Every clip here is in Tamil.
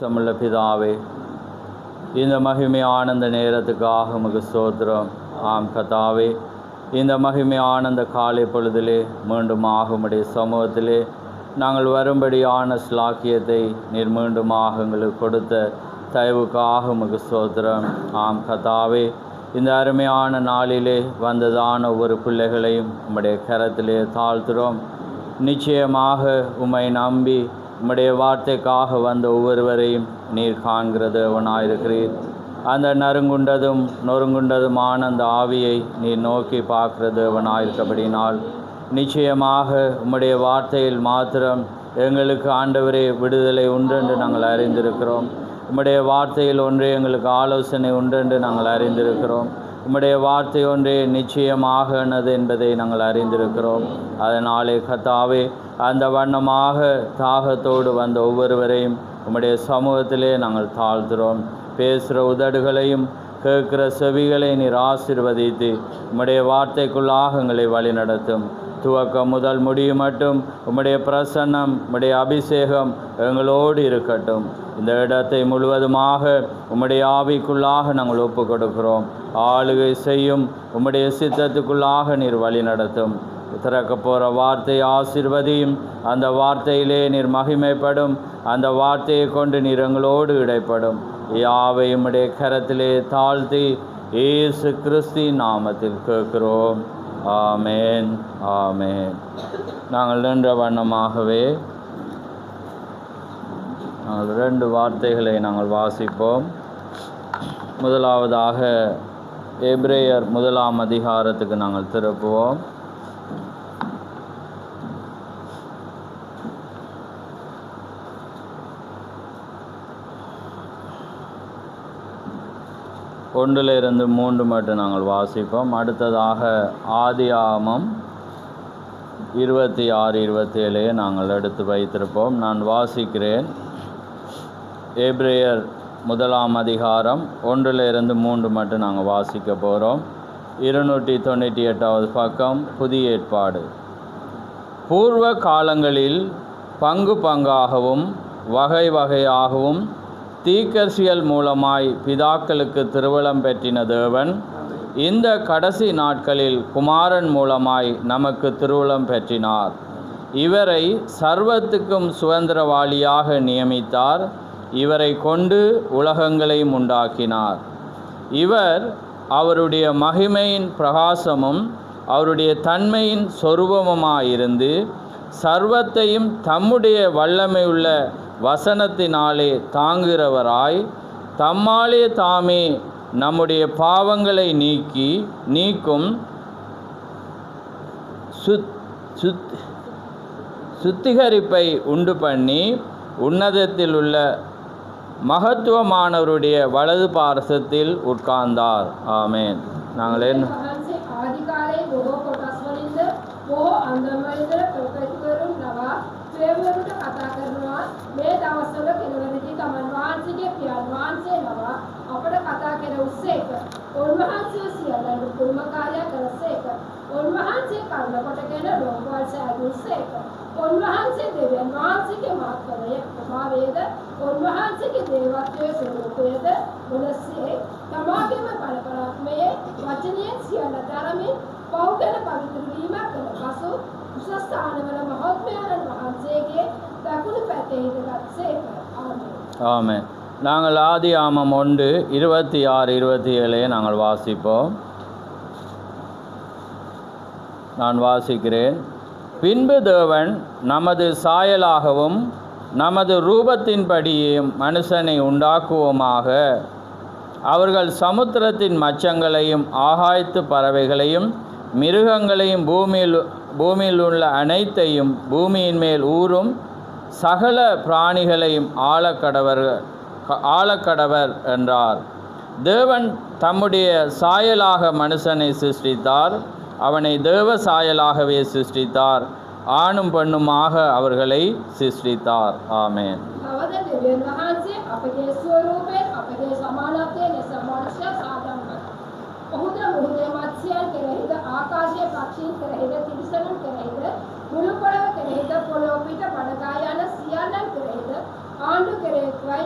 சமுள்ள பிதாவே, இந்த மகிமையான இந்த நேரத்துக்காக உமக்கு ஸ்தோத்திரம். ஆம் கர்த்தாவே, இந்த மகிமையான இந்த காலை பொழுதிலே மீண்டுமாக உம்முடைய சமூகத்திலே நாங்கள் வரும்படியான ஸ்லாக்கியத்தை நீர் மீண்டுமாக எங்களுக்கு கொடுத்த தயவுக்காக உமக்கு ஸ்தோத்திரம். ஆம் கர்த்தாவே, இந்த அருமையான நாளிலே வந்ததான ஒவ்வொரு பிள்ளைகளையும் உம்முடைய கரத்திலே தாழ்த்துகிறோம். நிச்சயமாக உம்மை நம்பி உம்முடைய வார்த்தைக்காக வந்த ஒவ்வொருவரையும் நீர் காண்கிற தேவனாயிருக்கிறீர். அந்த நறுங்குண்டதும் நொறுங்குண்டதுமான அந்த ஆவியை நீர் நோக்கி பார்க்கிற தேவனாயிருக்கபடினால் நிச்சயமாக உம்முடைய வார்த்தையில் மாத்திரம் எங்களுக்கு ஆண்டவரே விடுதலை உண்டென்று நாங்கள் அறிந்திருக்கிறோம். உம்முடைய வார்த்தையில் ஒன்றே எங்களுக்கு ஆலோசனை உண்டென்று நாங்கள் அறிந்திருக்கிறோம். உம்முடைய வார்த்தை ஒன்றே நிச்சயமாகனது என்பதை நாங்கள் அறிந்திருக்கிறோம். அதனாலே கர்த்தாவே, அந்த வண்ணமாக தாகத்தோடு வந்த ஒவ்வொருவரையும் உம்முடைய சமூகத்திலே நாங்கள் தாழ்த்துகிறோம். பேசுகிற உதடுகளையும் கேட்கிற செவிகளை நீர் ஆசீர்வதித்து உம்முடைய வார்த்தைக்குள்ளாக எங்களை வழிநடத்தும். துவக்கம் முதல் முடியும் மட்டும் உம்முடைய பிரசன்னம், உம்முடைய அபிஷேகம் எங்களோடு இருக்கட்டும். இந்த இடத்தை முழுவதுமாக உம்முடைய ஆவிக்குள்ளாக நாங்கள் ஒப்பு கொடுக்கிறோம். ஆளுகை செய்யும் உம்முடைய சித்தத்துக்குள்ளாக நீர் வழி நடத்தும். திறக்க போகிற வார்த்தை ஆசீர்வதியும். அந்த வார்த்தையிலே நீர் மகிமைப்படும். அந்த வார்த்தையை கொண்டு நீர் எங்களோடு இடைப்படும். யாவை உம்முடைய கரத்திலே தாழ்த்தி இயேசு கிறிஸ்துவின் நாமத்தில் கேட்கிறோம். ஆமேன், ஆமேன். நாங்கள் நின்ற வண்ணமாகவே நாங்கள் 2 வார்த்தைகளை நாங்கள் வாசிப்போம். முதலாவதாக எபிரேயர் 1ஆம் அதிகாரத்துக்கு நாங்கள் திருப்புவோம். ஒன்றிலிருந்து 3 மட்டும் நாங்கள் வாசிப்போம். அடுத்ததாக ஆதியாகமம் 26, 27 நாங்கள் எடுத்து வைத்திருப்போம். நான் வாசிக்கிறேன். எபிரேயர் 1ஆம் அதிகாரம் 1லிருந்து 3 மட்டும் நாங்கள் வாசிக்க போகிறோம். 298வது பக்கம், புதிய ஏற்பாடு. பூர்வ காலங்களில் பங்கு பங்காகவும் வகை வகையாகவும் தீர்க்கதரிசிகள் மூலமாய் பிதாக்களுக்கு திருவுளம் பெற்றின தேவன் இந்த கடைசி நாட்களில் குமாரன் மூலமாய் நமக்கு திருவுளம் பெற்றினார். இவரை சர்வத்துக்கும் சுதந்திரவாளியாக நியமித்தார். இவரை கொண்டு உலகங்களையும் உண்டாக்கினார். இவர் அவருடைய மகிமையின் பிரகாசமும் அவருடைய தன்மையின் சொரூபமுமாயிருந்து சர்வத்தையும் தம்முடைய வல்லமையுள்ள வசனத்தினாலே தாங்குகிறவராய் தம்மாலே தாமே நம்முடைய பாவங்களை நீக்கும் சுத்திகரிப்பை உண்டு பண்ணி உன்னதத்தில் உள்ள மகத்துவமானவருடைய வலது பார்சத்தில் உட்கார்ந்தார். ஆமேன். நாங்கள் என்ன උන්වහන්සේ දෙවියන් වහන්සේගේ මහත්කමය ප්‍රභාවයද උන්වහන්සේගේ දේවත්වයේ ස්වරූපයද මොනසේ තමාගේම පරපරාත්මයේ වචනයෙන් සියල්ල ධර්මයෙන් පෞද්ගල පවිත්‍ර වීමක් කළ පසු උසස් ස්ථානවල මහත්මයාණන් වහන්සේගේ දකුණු පැත්තේ හිටගත්සේක. ஆமென். நாங்கள் ஆதியாகமம் 1, 26, 27 நாங்கள் வாசிப்போம். நான் வாசிக்கிறேன். பின்பு தேவன் நமது சாயலாகவும் நமது ரூபத்தின்படியும் மனுஷனை உண்டாக்குவோமாக. அவர்கள் சமுத்திரத்தின் மச்சங்களையும் ஆகாயத்து பறவைகளையும் மிருகங்களையும் பூமியில் உள்ள அனைத்தையும் பூமியின் மேல் ஊறும் சகல பிராணிகளையும் ஆளக்கடவர் என்றார். தேவன் தம்முடைய சாயலாக மனுஷனை சிருஷ்டித்தார். அவனை தேவ சாயலாகவே சிருஷ்டித்தார். ஆணும் பெண்ணுமாக அவர்களை சிருஷ்டித்தார். ஆமென். මුළු පොළව කෙරෙහිද පොළොව පිට බඩගා යන සියල්ලන් කෙරෙහිද ආණ්ඩු කෙරෙහිවයි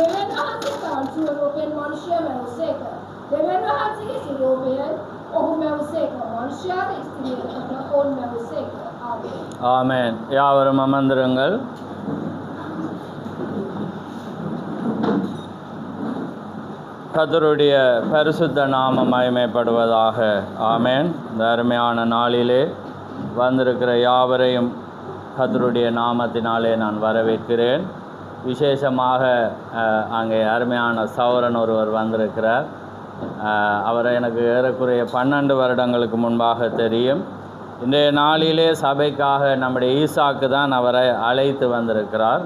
දෙවියන් වහන්සේ කාන්සුව රූපයෙන් මනුෂ්‍යය මැවුසේක. දෙවියන් වහන්සේගේ සිරූපයෙන් ඔහු මැවුසේක. මනුෂ්‍යයාට ස්ත්‍රියකට ඔවුන් මැවුසේක. ආමේන්. ஆமென். யாவரும் அமர்ந்திருங்கள். கர்த்தருடைய பரிசுத்த நாமம் மகிமைப்படுவதாக. ஆமென். இந்த அருமையான நாளிலே வந்திருக்கிற யாவரையும் கர்த்தருடைய நாமத்தினாலே நான் வரவேற்கிறேன். விசேஷமாக அங்கே அருமையான சௌரன் ஒருவர் வந்திருக்கிறார். அவரை எனக்கு ஏறக்குறைய 12 வருடங்களுக்கு முன்பாக தெரியும். இன்றைய நாளிலே சபைக்காக நம்முடைய ஈசாக்கு தான் அவரை அழைத்து வந்திருக்கிறார்.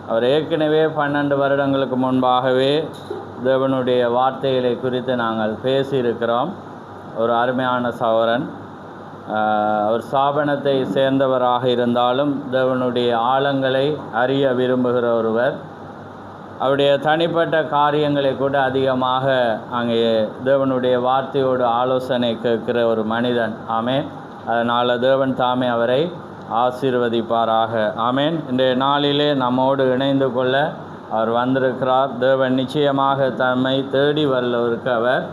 அவர் ஏற்கனவே 12 வருடங்களுக்கு முன்பாகவே தேவனுடைய வார்த்தைகளை குறித்து நாங்கள் பேசியிருக்கிறோம். ஒரு அருமையான சகோதரன், அவர் ஸ்தாபனத்தை சேர்ந்தவராக இருந்தாலும் தேவனுடைய ஆழங்களை அறிய விரும்புகிற ஒருவர். அவருடைய தனிப்பட்ட காரியங்களை கூட அதிகமாக அங்கே தேவனுடைய வார்த்தையோடு ஆலோசனை கேட்கிற ஒரு மனிதன். ஆமென். அதனால் தேவன் தாமே அவரை ஆசீர்வதிப்பாராக. ஆமென். இன்றைய நாளிலே நம்மோடு இணைந்து கொள்ள அவர் வந்திருக்கிறார். தேவன் நிச்சயமாக தம்மை தேடி வரலவருக்கு அவர்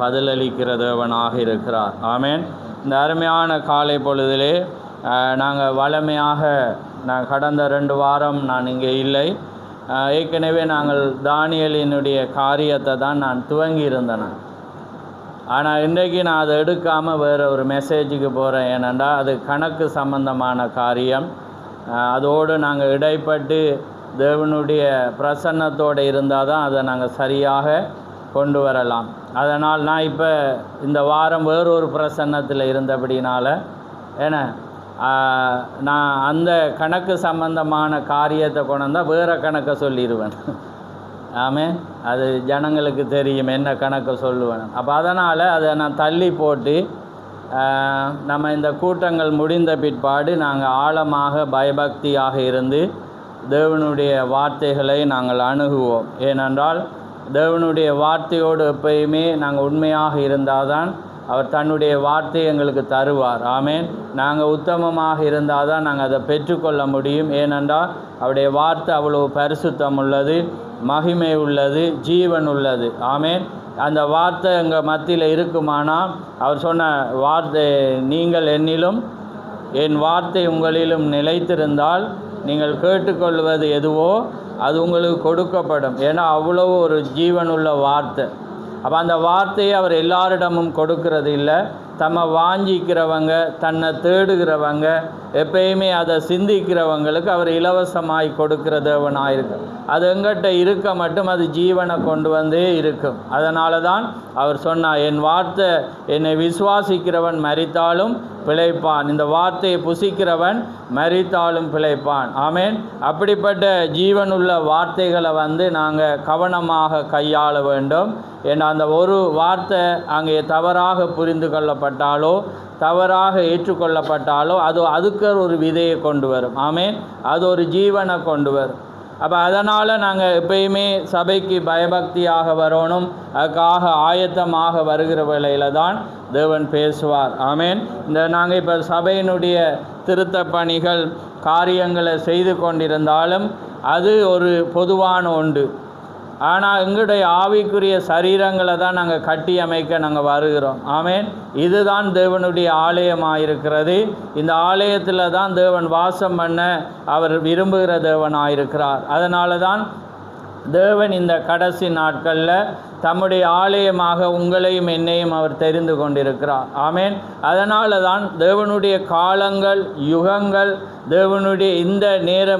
பதிலளிக்கிற தேவனாக இருக்கிறார். ஆமென். இந்த அருமையான காலை பொழுதிலே நாங்கள் வளமையாக கடந்த 2 வாரம் நான் இங்கே இல்லை. ஏற்கனவே நாங்கள் தானியலினுடைய காரியத்தை தான் நான் துவங்கி இருந்தேன். ஆனால் இன்றைக்கு நான் அதை எடுக்காமல் வேறு ஒரு மெசேஜுக்கு போகிறேன். ஏனென்றா அது கணக்கு சம்பந்தமான காரியம். அதோடு நாங்கள் இடைப்பட்டு தேவனுடைய பிரசன்னத்தோடு இருந்தால் தான் அதை நாங்கள் சரியாக கொண்டு வரலாம். அதனால் நான் இப்போ இந்த வாரம் வேறொரு பிரசன்னத்தில் இருந்தபடினால ஏன்னா நான் அந்த கணக்கு சம்பந்தமான காரியத்தை கொண்டு வந்தால் வேறு கணக்கை சொல்லிடுவேன். ஆமே, அது ஜனங்களுக்கு தெரியும் என்ன கணக்கை சொல்லுவேன். அப்போ அதனால் அதை நான் தள்ளி போட்டு நம்ம இந்த கூட்டங்கள் முடிந்த பிற்பாடு நாங்கள் ஆழமாக பயபக்தியாக இருந்து தேவனுடைய வார்த்தைகளை நாங்கள் அணுகுவோம். ஏனென்றால் தேவனுடைய வார்த்தையோடு எப்பயுமே நாங்கள் உண்மையாக இருந்தால் தான் அவர் தன்னுடைய வார்த்தையை எங்களுக்கு தருவார். ஆமென். நாங்கள் உத்தமமாக இருந்தால் தான் நாங்கள் அதை பெற்றுக்கொள்ள முடியும். ஏனென்றால் அவருடைய வார்த்தை அவ்வளவு பரிசுத்தம் உள்ளது, மகிமை உள்ளது, ஜீவன் உள்ளது. ஆமென். அந்த வார்த்தை எங்கள் மத்தியில் இருக்குமானால் அவர் சொன்ன வார்த்தை, நீங்கள் என்னிலும் என் வார்த்தை உங்களிலும் நிலைத்திருந்தால் நீங்கள் கேட்டுக்கொள்வது எதுவோ அது உங்களுக்கு கொடுக்கப்படும். ஏன்னா அவ்வளோ ஒரு ஜீவனுள்ள வார்த்தை. அப்போ அந்த வார்த்தையை அவர் எல்லாரிடமும் கொடுக்கறது இல்லை. தம்மை வாஞ்சிக்கிறவங்க, தன்னை தேடுகிறவங்க, எப்பயுமே அதை சிந்திக்கிறவங்களுக்கு அவர் இலவசமாய் கொடுக்கிற தேவனாயிருக்கு. அது எங்கிட்ட இருக்க மட்டும் அது ஜீவனை கொண்டு வந்தே இருக்கும். அதனால தான் அவர் சொன்னார், என் வார்த்தை என்னை விசுவாசிக்கிறவன் மரித்தாலும் பிழைப்பான், இந்த வார்த்தையை புசிக்கிறவன் மரித்தாலும் பிழைப்பான். ஆமென். அப்படிப்பட்ட ஜீவனுள்ள வார்த்தைகளை நாங்கள் கவனமாக கையாள வேண்டும். ஏன்னா அந்த ஒரு வார்த்தை அங்கே தவறாக புரிந்து கொள்ளப்பட்டாலோ தவறாக ஏற்றுக்கொள்ளப்பட்டாலோ அதுக்கு ஒரு விதையை கொண்டு வரும். ஆமென். அது ஒரு ஜீவனை கொண்டு வரும். அப்போ அதனால் நாங்கள் எப்பயுமே சபைக்கு பயபக்தியாக வரணும். அதுக்காக ஆயத்தமாக வருகிற வேளையில் தான் தேவன் பேசுவார். ஆமென். இந்த நாங்கள் இப்போ சபையினுடைய திருத்த பணிகள் காரியங்களை செய்து கொண்டிருந்தாலும் அது ஒரு பொதுவான ஒன்று. ஆனால் எங்களுடைய ஆவிக்குரிய சரீரங்களை தான் நாங்கள் கட்டி அமைக்க நாங்கள் வருகிறோம். ஆமென். இதுதான் தேவனுடைய ஆலயமாக இருக்கிறது. இந்த ஆலயத்தில் தான் தேவன் வாசம் பண்ண அவர் விரும்புகிற தேவனாக இருக்கிறார். அதனால தான் தேவன் இந்த கடைசி நாட்களில் தம்முடைய ஆலயமாக உங்களையும் என்னையும் அவர் தெரிந்து கொண்டிருக்கிறார். ஆமென். அதனால தான் தேவனுடைய காலங்கள், யுகங்கள், தேவனுடைய இந்த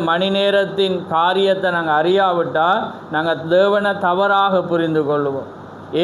மணி நேரத்தின் காரியத்தை நாங்கள் அறியாவிட்டால் நாங்கள் தேவனை தவறாக புரிந்து கொள்வோம்.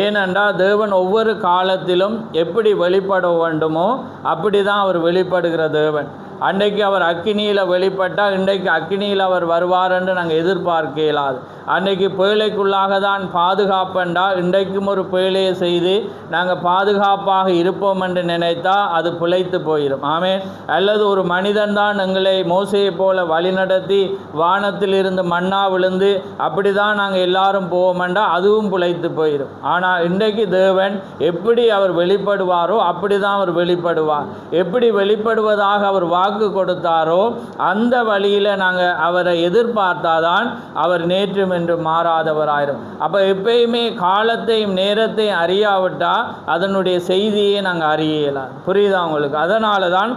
ஏனென்றால் தேவன் ஒவ்வொரு காலத்திலும் எப்படி வெளிப்பட வேண்டுமோ அப்படி தான் அவர் வெளிப்படுகிற தேவன். அன்றைக்கு அவர் அக்கினியில் வெளிப்பட்டால் இன்றைக்கு அக்கினியில் அவர் வருவார் என்று நாங்கள் எதிர்பார்க்க இயலாது. அன்றைக்கு பேழைக்குள்ளாக தான் பாதுகாப்பென்றா இன்றைக்கும் ஒரு பேழையை செய்து நாங்கள் பாதுகாப்பாக இருப்போம் என்று நினைத்தால் அது பிழைத்து போயிடும். ஆமென். அல்லது ஒரு மனிதன் தான் எங்களை மோசையை போல வழிநடத்தி வானத்தில் இருந்து மண்ணா விழுந்து அப்படி தான் நாங்கள் எல்லாரும் போவோமென்றா அதுவும் பிழைத்து போயிடும். ஆனால் இன்றைக்கு தேவன் எப்படி அவர் வெளிப்படுவாரோ அப்படி தான் அவர் வெளிப்படுவார். எப்படி வெளிப்படுவதாக அவர் வாக்கு கொடுத்தாரோ அந்த வழியில் நாங்கள் அவரை எதிர்பார்த்தாதான் அவர் நேற்றும் என்று மாறாதவராயிரும். அப்போ எப்பயுமே காலத்தையும் நேரத்தையும் அறியாவிட்டால் அதனுடைய செய்தியை நாங்கள் அறியலாம். புரியுதா உங்களுக்கு? அதனால தான்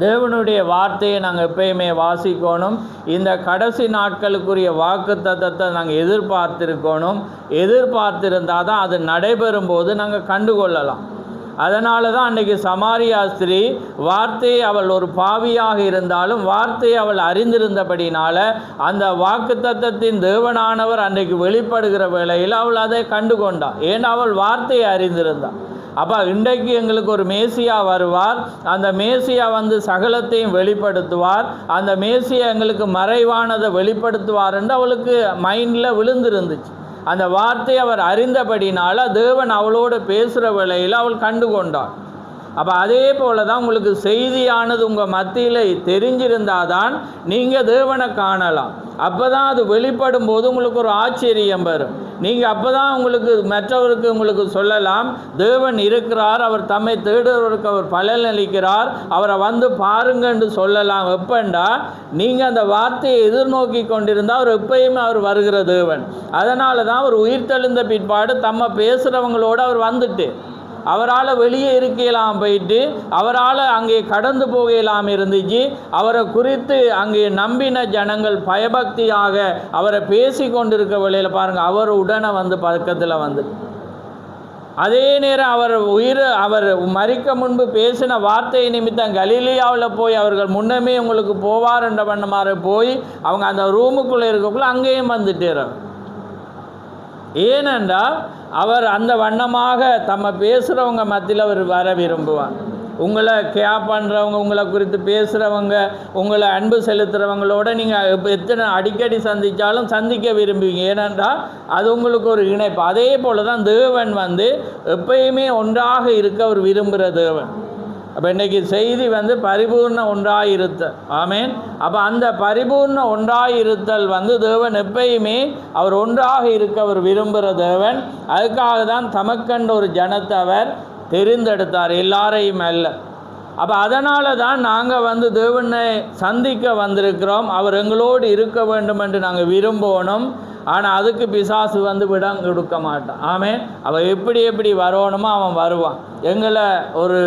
தேவனுடைய வார்த்தையை நாங்கள் எப்பயுமே வாசிக்கணும். இந்த கடைசி நாட்களுக்குரிய வாக்கு தத்தத்தை நாங்கள் எதிர்பார்த்திருந்தால் தான் அது நடைபெறும் போது நாங்கள் கண்டுகொள்ளலாம். அதனால தான் அன்றைக்கி சமாரியா ஸ்திரீ வார்த்தையை அவள் ஒரு பாவியாக இருந்தாலும் வார்த்தையை அவள் அறிந்திருந்தபடினால அந்த வாக்கு தத்தத்தின் தேவனானவர் அன்றைக்கு வெளிப்படுகிற வேளையில் அவள் அதை கண்டுகொண்டாள். ஏன்னா அவள் வார்த்தையை அறிந்திருந்தாள். அப்போ இன்றைக்கு எங்களுக்கு ஒரு மேசியா வருவார், அந்த மேசியா வந்து சகலத்தையும் வெளிப்படுத்துவார், அந்த மேசியா எங்களுக்கு மறைவானதை வெளிப்படுத்துவார் என்று அவளுக்கு மைண்டில் விழுந்திருந்துச்சு. அந்த வார்த்தையை அவர் அறிந்தபடினால தேவன் அவளோடு பேசுகிற வேளையில் அவள் கண்டுகொண்டாள். அப்போ அதே போல தான் உங்களுக்கு செய்தியானது உங்கள் மத்தியில் தெரிஞ்சிருந்தால் தான் நீங்கள் தேவனை காணலாம். அப்போ தான் அது வெளிப்படும் போது உங்களுக்கு ஒரு ஆச்சரியம் வரும். நீங்கள் அப்போ தான் மற்றவருக்கு உங்களுக்கு சொல்லலாம், தேவன் இருக்கிறார், அவர் தம்மை தேடுவதற்கு அவர் பலன் அளிக்கிறார், அவரை வந்து பாருங்கன்னு சொல்லலாம். எப்பண்டா நீங்கள் அந்த வார்த்தையை எதிர்நோக்கி கொண்டிருந்தால் அவர் எப்பயுமே அவர் வருகிற தேவன். அதனால தான் அவர் உயிர்த்தெழுந்த பிற்பாடு தம்மை பேசுகிறவங்களோடு அவர் வந்துட்டு அவரால் வெளியே இருக்கலாம், போயிட்டு அவரால் அங்கே கடந்து போகலாம் இருந்துச்சு. அவரை குறித்து அங்கே நம்பின ஜனங்கள் பயபக்தியாக அவரை பேசி கொண்டிருக்க வேளையில் பாருங்கள், அவர் உடனே வந்து பக்கத்தில் வந்து அதே நேரம் அவர் மரிக்க முன்பு பேசின வார்த்தை நிமித்தம் கலிலியாவில் போய் அவர்கள் முன்னமே உங்களுக்கு போவார் என்ற வண்ணமாக போய் அவங்க அந்த ரூமுக்குள்ளே இருக்கக்குள்ள அங்கேயும் வந்துட்டார். ஏனென்றால் அவர் அந்த வண்ணமாக தம்மை பேசுகிறவங்க மத்தியில் அவர் வர விரும்புவார். உங்களை கேர் பண்ணுறவங்க, உங்களை குறித்து பேசுகிறவங்க, உங்களை அன்பு செலுத்துகிறவங்களோட நீங்கள் எத்தனை அடிக்கடி சந்தித்தாலும் சந்திக்க விரும்புவீங்க. ஏனென்றால் அது உங்களுக்கு ஒரு இணைப்பு. அதே போல் தான் தேவன் வந்து எப்பயுமே ஒன்றாக இருக்க அவர் விரும்புகிற தேவன். அப்போ இன்றைக்கி செய்தி வந்து பரிபூர்ண ஒன்றாயிருத்தல். ஆமேன். அப்போ அந்த பரிபூர்ண ஒன்றாயிருத்தல் வந்து தேவன் எப்பயுமே அவர் ஒன்றாக இருக்க அவர் விரும்புகிற தேவன். அதுக்காக தான் தமக்கண்ட ஒரு ஜனத்தை அவர் தெரிந்தெடுத்தார், எல்லாரையும் அல்ல. அப்போ அதனால தான் நாங்கள் வந்து தேவனை சந்திக்க வந்திருக்கிறோம். அவர் எங்களோடு இருக்க வேண்டும் என்று நாங்கள் விரும்பணும். ஆனால் அதுக்கு பிசாசு வந்து விடம் கொடுக்க மாட்டான். ஆமேன். அவன் எப்படி வரணுமோ அவன் வருவான். எங்களை ஒரு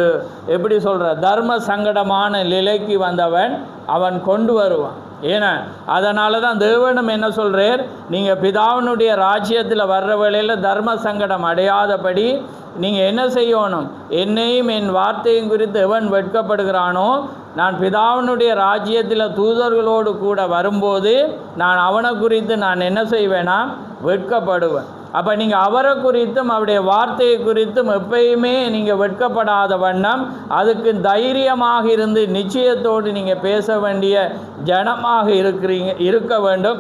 எப்படி சொல்கிற தர்ம சங்கடமான நிலைக்கு வந்தவன் அவன் கொண்டு வருவான். ஏன்னா அதனால தான் தேவனும் என்ன சொல்கிறார், நீங்கள் பிதாவினுடைய ராஜ்யத்தில் வர்ற வேளையில் தர்ம சங்கடம் அடையாதபடி நீங்கள் என்ன செய்யணும், என்னையும் என் வார்த்தையும் குறித்து எவன் வெட்கப்படுகிறானோ நான் பிதாவினுடைய ராஜ்யத்தில் தூதர்களோடு கூட வரும்போது நான் அவனை குறித்து நான் என்ன செய்வேனா, வெட்கப்படுவேன். அப்போ நீங்கள் அவரை குறித்தும் அவருடைய வார்த்தையை குறித்தும் எப்பயுமே நீங்கள் வெட்கப்படாத வண்ணம் அதுக்கு தைரியமாக இருந்து நிச்சயத்தோடு நீங்கள் பேச வேண்டிய ஜனமாக இருக்க வேண்டும்.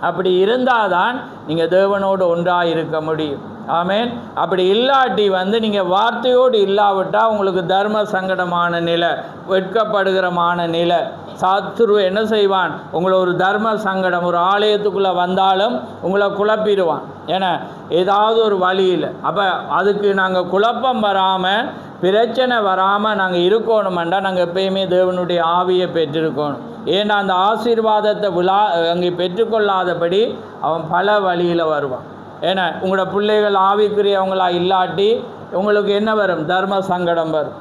அப்படி இருந்தால் தான் நீங்கள் தேவனோடு ஒன்றாக இருக்க முடியும். ஆமேன். அப்படி இல்லாட்டி வந்து நீங்கள் வார்த்தையோடு இல்லாவிட்டால் உங்களுக்கு தர்ம சங்கடமான நிலை, வெட்கப்படுகிறமான நிலை. சாத்துரு என்ன செய்வான், உங்களை ஒரு தர்ம சங்கடம் ஒரு ஆலயத்துக்குள்ளே வந்தாலும் உங்களை குழப்பிடுவான். ஏன்னா ஏதாவது ஒரு வழியில். அப்போ அதுக்கு நாங்கள் குழப்பம் வராமல் பிரச்சனை வராமல் நாங்கள் இருக்கணுமெண்டா நாங்கள் எப்பயுமே தேவனுடைய ஆவியை பெற்றிருக்கணும். ஏன்னா அந்த ஆசீர்வாதத்தை அங்கே பெற்றுக்கொள்ளாதபடி அவன் பல வழியில் வருவான். ஏன்னா உங்களோட பிள்ளைகள் ஆவிக்குரியவங்களா இல்லாட்டி உங்களுக்கு என்ன வரும், தர்ம சங்கடம் வரும்,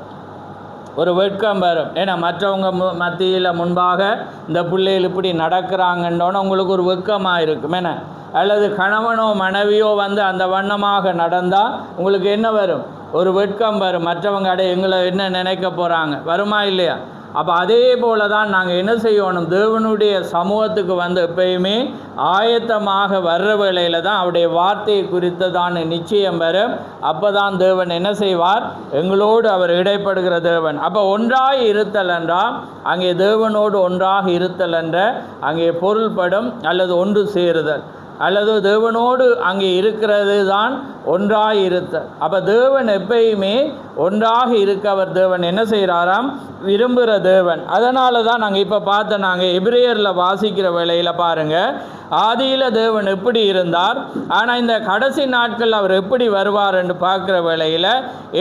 ஒரு வெட்கம் வரும். ஏன்னா மற்றவங்க மத்தியில் முன்பாக இந்த பிள்ளைகள் இப்படி நடக்கிறாங்கன்னோன்னு உங்களுக்கு ஒரு வெட்கமாக இருக்கும். ஏன்னா அல்லது கணவனோ மனைவியோ வந்து அந்த வண்ணமாக நடந்தால் உங்களுக்கு என்ன வரும், ஒரு வெட்கம் வரும். மற்றவங்க எங்களை என்ன நினைக்க போகிறாங்க, வருமா இல்லையா? அப்போ அதே போல தான் நாங்கள் என்ன செய்யணும், தேவனுடைய சமூகத்துக்கு வந்து எப்பயுமே ஆயத்தமாக வர்ற வேளையில் தான் அவருடைய வார்த்தையை குறித்ததான நிச்சயம் வரும். அப்போ தான் தேவன் என்ன செய்வார், எங்களோடு அவர் இடைப்படுகிற தேவன். அப்போ ஒன்றாக இருத்தல் என்றால் அங்கே தேவனோடு ஒன்றாக இருத்தல் என்ற அங்கே பொருள்படும், அல்லது ஒன்று சேருதல், அல்லது தேவனோடு அங்கே இருக்கிறது தான் ஒன்றாக இருத்தல். அப்போ தேவன் எப்பயுமே ஒன்றாக இருக்க அவர் தேவன் என்ன செய்கிறாராம், விரும்புகிற தேவன். அதனால தான் நாங்கள் இப்போ நாங்கள் எபிரேயரில் வாசிக்கிற வேளையில் பாருங்கள், ஆதியில் தேவன் எப்படி இருந்தார், ஆனால் இந்த கடைசி நாட்கள் அவர் எப்படி வருவார் என்று பார்க்குற வேளையில்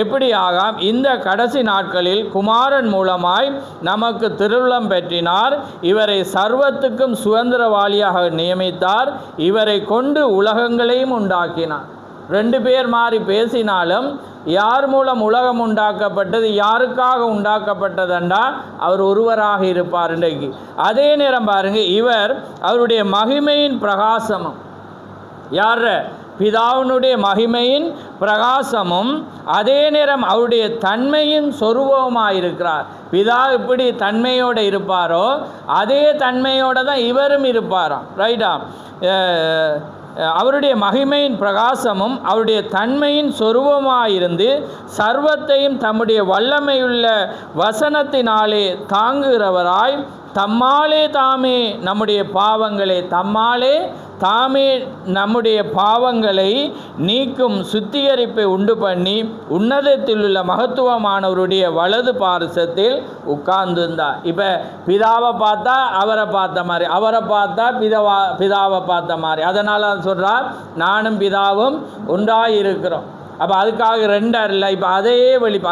எப்படி ஆகாம், இந்த கடைசி நாட்களில் குமாரன் மூலமாய் நமக்கு திருவுளம் பெற்றினார், இவரை சர்வத்துக்கும் சுதந்திரவாளியாக நியமித்தார், இவரை கொண்டு உலகங்களையும் உண்டாக்கினார். ரெண்டு பேர் மாறி பேசினாலும் யார் மூலம் உலகம் உண்டாக்கப்பட்டது, யாருக்காக உண்டாக்கப்பட்டதுண்டா அவர் ஒருவராக இருப்பார் இன்றைக்கு. அதே நேரம் பாருங்க, இவர் அவருடைய மகிமையின் பிரகாசமும், யார் பிதாவினுடைய மகிமையின் பிரகாசமும், அதே நேரம் அவருடைய தன்மையின் சொரூபமாக இருக்கிறார். பிதா இப்படி தன்மையோடு இருப்பாரோ அதே தன்மையோடு தான் இவரும் இருப்பாராம். ரைட்டா? அவருடைய மகிமையின் பிரகாசமும் அவருடைய தன்மையின் சொரூபமாயிருந்து சர்வத்தையும் தம்முடைய வல்லமையுள்ள வசனத்தினாலே தாங்குகிறவராய் தம்மாலே தாமே நம்முடைய பாவங்களை நீக்கும் சுத்திகரிப்பை உண்டு பண்ணி உன்னதத்தில் உள்ள மகத்துவமானவருடைய வலது பாரிசத்தில் உட்கார்ந்துருந்தார். இப்போ பிதாவை பார்த்தா அவரை பார்த்த மாதிரி, அவரை பார்த்தா பிதாவை பார்த்த மாதிரி. அதனால் சொல்கிறார், நானும் பிதாவும் ஒன்றாயிருக்கிறோம். அப்போ அதுக்காக ரெண்டார் இல்லை. இப்போ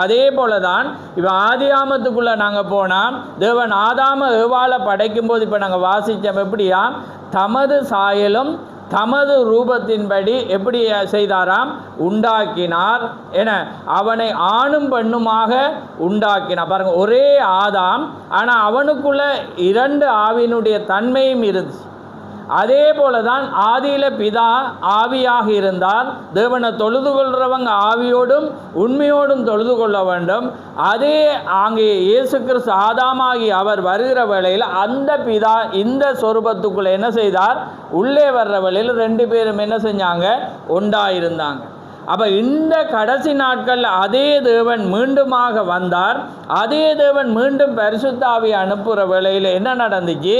அதே போல தான் இப்போ ஆதியாமத்துக்குள்ளே நாங்கள் போனால் தேவன் ஆதாம ஏவாளை படைக்கும்போது இப்போ நாங்கள் வாசித்தோம், எப்படியா தமது சாயலும் தமது ரூபத்தின்படி எப்படி செய்தாராம், உண்டாக்கினார் என அவனை ஆணும் பெண்ணுமாக உண்டாக்கினார். பாருங்க, ஒரே ஆதாம், ஆனால் அவனுக்குள்ள இரண்டு ஆவியினுடைய தன்மையும் இருந்துச்சு. அதே போல தான் ஆதியில் பிதா ஆவியாக இருந்தார். தேவனை தொழுது கொள்கிறவங்க ஆவியோடும் உண்மையோடும் தொழுது கொள்ள வேண்டும். அதே அங்கே இயேசு கிறிஸ்து ஆதாமாகி அவர் வருகிற வேளையில் அந்த பிதா இந்த சொரூபத்துக்குள்ளே என்ன செய்தார், உள்ளே வர்ற வேளையில் ரெண்டு பேரும் என்ன செஞ்சாங்க, ஒன்றாயிருந்தாங்க. அப்போ இந்த கடைசி நாட்களில் அதே தேவன் மீண்டுமாக வந்தார். அதே தேவன் மீண்டும் பரிசுத்த ஆவியை அனுப்புகிற வேளையில் என்ன நடந்துச்சு,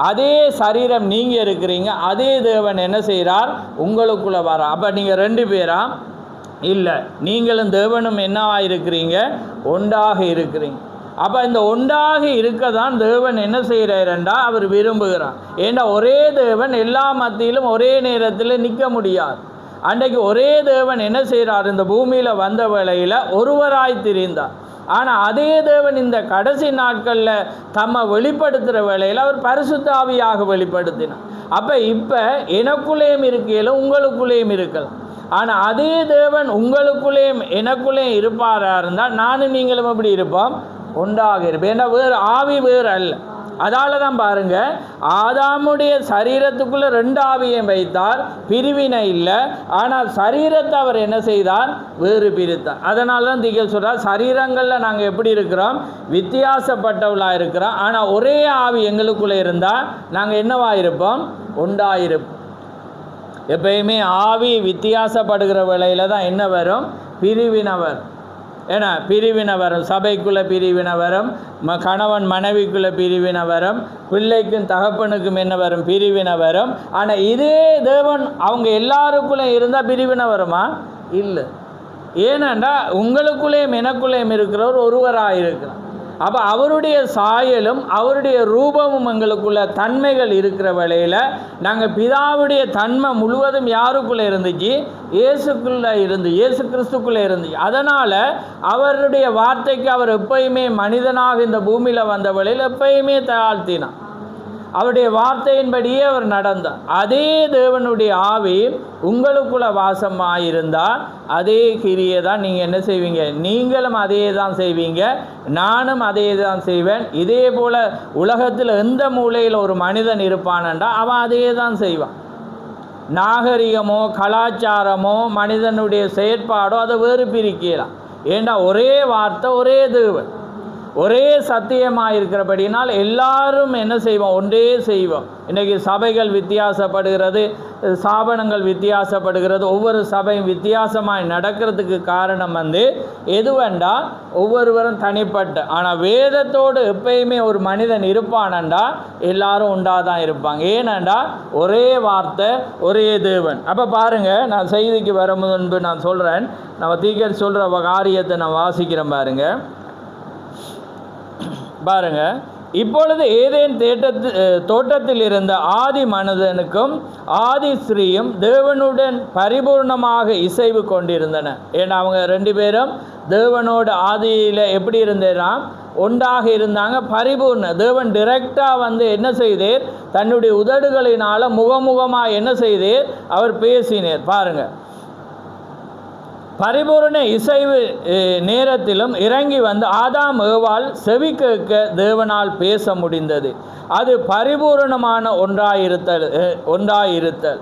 அதே சரீரம் நீங்கள் இருக்கிறீங்க, அதே தேவன் என்ன செய்கிறார், உங்களுக்குள்ளே வர. அப்போ நீங்கள் ரெண்டு பேரா இல்லை, நீங்களும் தேவனும் என்னவா இருக்கிறீங்க, ஒன்றாக இருக்கிறீங்க. அப்போ இந்த ஒன்றாக இருக்க தான் தேவன் என்ன செய்கிறாருண்டா அவர் விரும்புகிறார். ஏன்னா ஒரே தேவன் எல்லா மத்தியிலும் ஒரே நேரத்தில் நிற்க முடியாது. அன்றைக்கு ஒரே தேவன் என்ன செய்கிறார், இந்த பூமியில் வந்த வேளையில் ஒருவராய் திரிந்தார். ஆனால் அதே தேவன் இந்த கடைசி நாட்களில் தம்மை வெளிப்படுத்துகிற வேளையில் அவர் பரிசுத்த ஆவியாக வெளிப்படுத்தினார். அப்போ இப்போ எனக்குள்ளேயும் இருக்கையில உங்களுக்குள்ளேயும் இருக்கலாம். ஆனால் அதே தேவன் உங்களுக்குள்ளேயும் எனக்குள்ளேயும் இருப்பாரா இருந்தால் நானும் நீங்களும் எப்படி இருப்போம், ஒன்றாக இருப்போம். ஏன்னா வேறு ஆவி வேறு அல்ல. அதால தான் பாருங்க, ஆதாமுடைய சரீரத்துக்குள்ள ரெண்டு ஆவியை வைத்தார், பிரிவினை இல்லை. ஆனால் சரீரத்தை அவர் என்ன செய்தார், வேறு பிரித்தார். அதனால தான் திகழ் சொல்றார், சரீரங்களில் நாங்கள் எப்படி இருக்கிறோம், வித்தியாசப்பட்டவளாக இருக்கிறோம். ஆனால் ஒரே ஆவி எங்களுக்குள்ளே இருந்தால் நாங்கள் என்னவா இருப்போம், ஒன்றாயிருப்போம். எப்பயுமே ஆவி வித்தியாசப்படுகிற வேளையில் தான் என்ன வரும், பிரிவினவர். ஏன்னா பிரிவினை வரும், சபைக்குள்ளே பிரிவினை வரும், கணவன் மனைவிக்குள்ளே பிரிவினை வரும், பிள்ளைக்கும் தகப்பனுக்கும் என்ன வரும், பிரிவினை வரும். ஆனால் இதே தேவன் அவங்க எல்லாருக்குள்ளே இருந்தால் பிரிவினை வருமா, இல்லை. ஏனென்றா உங்களுக்குள்ளேயும் எனக்குள்ளேயும் இருக்கிறவர் ஒருவராக இருக்கிறார். அப்போ அவருடைய சாயலும் அவருடைய ரூபமும் எங்களுக்குள்ள தன்மைகள் இருக்கிற வேளையில் நாங்கள் பிதாவுடைய தன்மை முழுவதும் யாருக்குள்ளே இருந்துச்சு, இயேசுக்குள்ளே இயேசு கிறிஸ்துக்குள்ளே இருந்துச்சு. அதனால் அவருடைய வார்த்தைக்கு அவர் எப்பயுமே மனிதனாக இந்த பூமியில் வந்த வேளையில் எப்பயுமே தாழ்த்தினார். அவருடைய வார்த்தையின்படியே அவர் நடந்தார். அதே தேவனுடைய ஆவி உங்களுக்குள்ள வாசமாயிருந்தால் அதே கிரியை தான் நீங்கள் என்ன செய்வீங்க, நீங்களும் அதே தான் செய்வீங்க, நானும் அதே தான் செய்வேன். இதே போல் உலகத்தில் எந்த மூலையில் ஒரு மனிதன் இருப்பானண்டா அவன் அதே தான் செய்வான். நாகரிகமோ கலாச்சாரமோ மனிதனுடைய செயற்பாடோ அதை வேறு பிரிக்கலாம். ஏண்டா ஒரே வார்த்தை, ஒரே தேவன், ஒரே சத்தியமாக இருக்கிறபடினால் எல்லாரும் என்ன செய்வோம், ஒன்றே செய்வோம். இன்றைக்கி சபைகள் வித்தியாசப்படுகிறது, ஸ்தாபனங்கள் வித்தியாசப்படுகிறது, ஒவ்வொரு சபையும் வித்தியாசமாக நடக்கிறதுக்கு காரணம் எதுவெண்டா ஒவ்வொருவரும் தனிப்பட்ட. ஆனால் வேதத்தோடு எப்பயுமே ஒரு மனிதன் இருப்பானண்டா எல்லாரும் உண்டாதான் இருப்பாங்க. ஏனண்டா ஒரே வார்த்தை, ஒரே தேவன். அப்போ பாருங்கள், நான் செய்திக்கு வர முன்பு நான் சொல்கிறேன், நம்ம தீக்கர் சொல்கிற காரியத்தை நான் வாசிக்கிறேன் பாருங்க. இப்பொழுது ஏதேன் தோட்டத்தில் இருந்த ஆதி மனிதனுக்கும் ஆதி ஸ்திரீயும் தேவனுடன் பரிபூர்ணமாக இசைவு கொண்டிருந்தன. ஏன்னா அவங்க ரெண்டு பேரும் தேவனோட ஆதியில் எப்படி இருந்தேன்னா ஒன்றாக இருந்தாங்க, பரிபூர்ண. தேவன் டிரெக்டாக வந்து என்ன செய்தேர், தன்னுடைய உதடுகளினால் முகமுகமாக என்ன செய்தேர், அவர் பேசினேர். பாருங்கள், பரிபூர்ண இசைவு நேரத்திலும் இறங்கி வந்து ஆதாம் ஏவாள் செவி கேட்க தேவனால் பேச முடிந்தது. அது பரிபூர்ணமான ஒன்றாயிருத்தல்.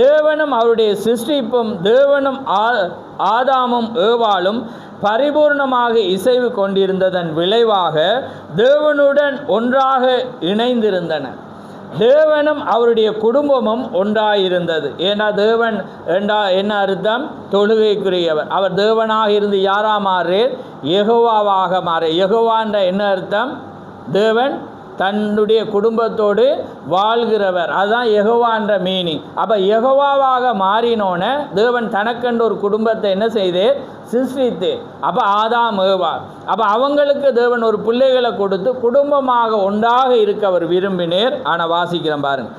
தேவனும் அவருடைய சிருஷ்டிப்பும் தேவனும் ஆதாமும் ஏவாளும் பரிபூர்ணமாக இசைவு கொண்டிருந்ததன் விளைவாக தேவனுடன் ஒன்றாக இணைந்திருந்தன. தேவனும் அவருடைய குடும்பமும் ஒன்றாயிருந்தது. ஏன்னா தேவன் என்ன அர்த்தம், தொழுகைக்குரியவர். அவர் தேவனாக இருந்து யாரா மாறேர், யெகோவாவாக மாறே. யெகோவான்ற என்ன அர்த்தம், தேவன் தன்னுடைய குடும்பத்தோடு வாழ்கிறவர். அதுதான் யெகோவான்ற மீனிங். அப்போ யெகோவாவாக மாறினோன தேவன் தனக்கென்று ஒரு குடும்பத்தை என்ன செய்தே, சிருஷ்டித்து. அப்போ ஆதாம் ஏவாள், அப்போ அவங்களுக்கு தேவன் ஒரு பிள்ளைகளை கொடுத்து குடும்பமாக ஒன்றாக இருக்க அவர் விரும்பினேர். ஆனால் வாசிக்கிறோம் பாருங்க,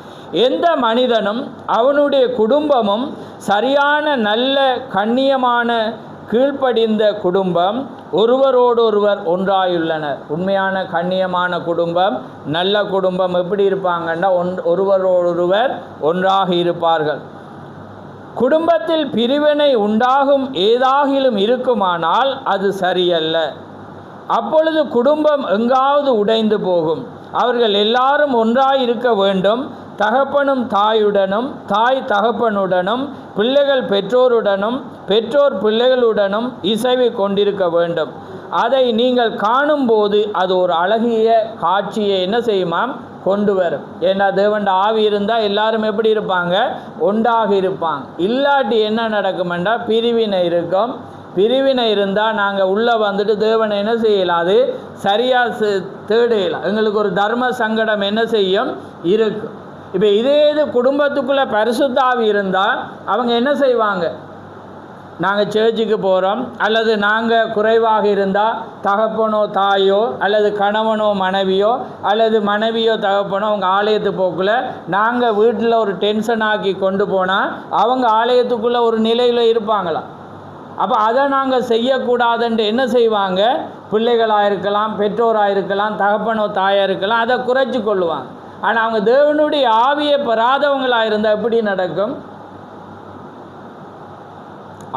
எந்த மனிதனும் அவனுடைய குடும்பமும் சரியான நல்ல கண்ணியமான கீழ்ப்படிந்த குடும்பம் ஒருவரோடொருவர் ஒன்றாயுள்ளனர். உண்மையான கண்ணியமான குடும்பம், நல்ல குடும்பம் எப்படி இருப்பாங்கன்னா ஒருவரோடொருவர் ஒன்றாக இருப்பார்கள். குடும்பத்தில் பிரிவினை உண்டாகும் ஏதாகிலும் இருக்குமானால் அது சரியல்ல. அப்பொழுது குடும்பம் எங்காவது உடைந்து போகும். அவர்கள் எல்லாரும் ஒன்றாய் இருக்க வேண்டும். தகப்பனும் தாயுடனும், தாய் தகப்பனுடனும், பிள்ளைகள் பெற்றோருடனும், பெற்றோர் பிள்ளைகளுடனும் இசைவை கொண்டிருக்க வேண்டும். அதை நீங்கள் காணும்போது அது ஒரு அழகிய காட்சியை என்ன செய்யுமாம், கொண்டு வரும். ஏன்னா தேவன் ஆவி இருந்தால் எல்லாரும் எப்படி இருப்பாங்க, ஒன்றாக இருப்பாங்க. இல்லாட்டி என்ன நடக்குமெண்டா பிரிவினை இருக்கும். பிரிவினை இருந்தால் நாங்கள் உள்ளே வந்துட்டு தேவனை என்ன செய்யலாம், அது சரியாக தேடலாம். எங்களுக்கு ஒரு தர்ம சங்கடம் என்ன செய்யும், இருக்கும். இப்போ இதே இது குடும்பத்துக்குள்ளே பரிசுத்த ஆவி இருந்தால் அவங்க என்ன செய்வாங்க, நாங்கள் சர்ச்சுக்கு போகிறோம், அல்லது நாங்கள் குறைவாக இருந்தால் தகப்பனோ தாயோ அல்லது கணவனோ மனைவியோ அல்லது மனைவியோ தகப்பனோ அவங்க ஆலயத்து போக்கில் நாங்கள் வீட்டில் ஒரு டென்ஷன் ஆக்கி கொண்டு போனால் அவங்க ஆலயத்துக்குள்ளே ஒரு நிலையில் இருப்பாங்களா. அப்போ அதை நாங்கள் செய்யக்கூடாதுன்ட்டு என்ன செய்வாங்க, பிள்ளைகளாக இருக்கலாம், பெற்றோராக இருக்கலாம், தகப்பனோ தாயாக இருக்கலாம், அதை குறைச்சி கொள்ளுவாங்க. ஆனால் அவங்க தேவனுடைய ஆவியை பெறாதவங்களாக இருந்தால் எப்படி நடக்கும்,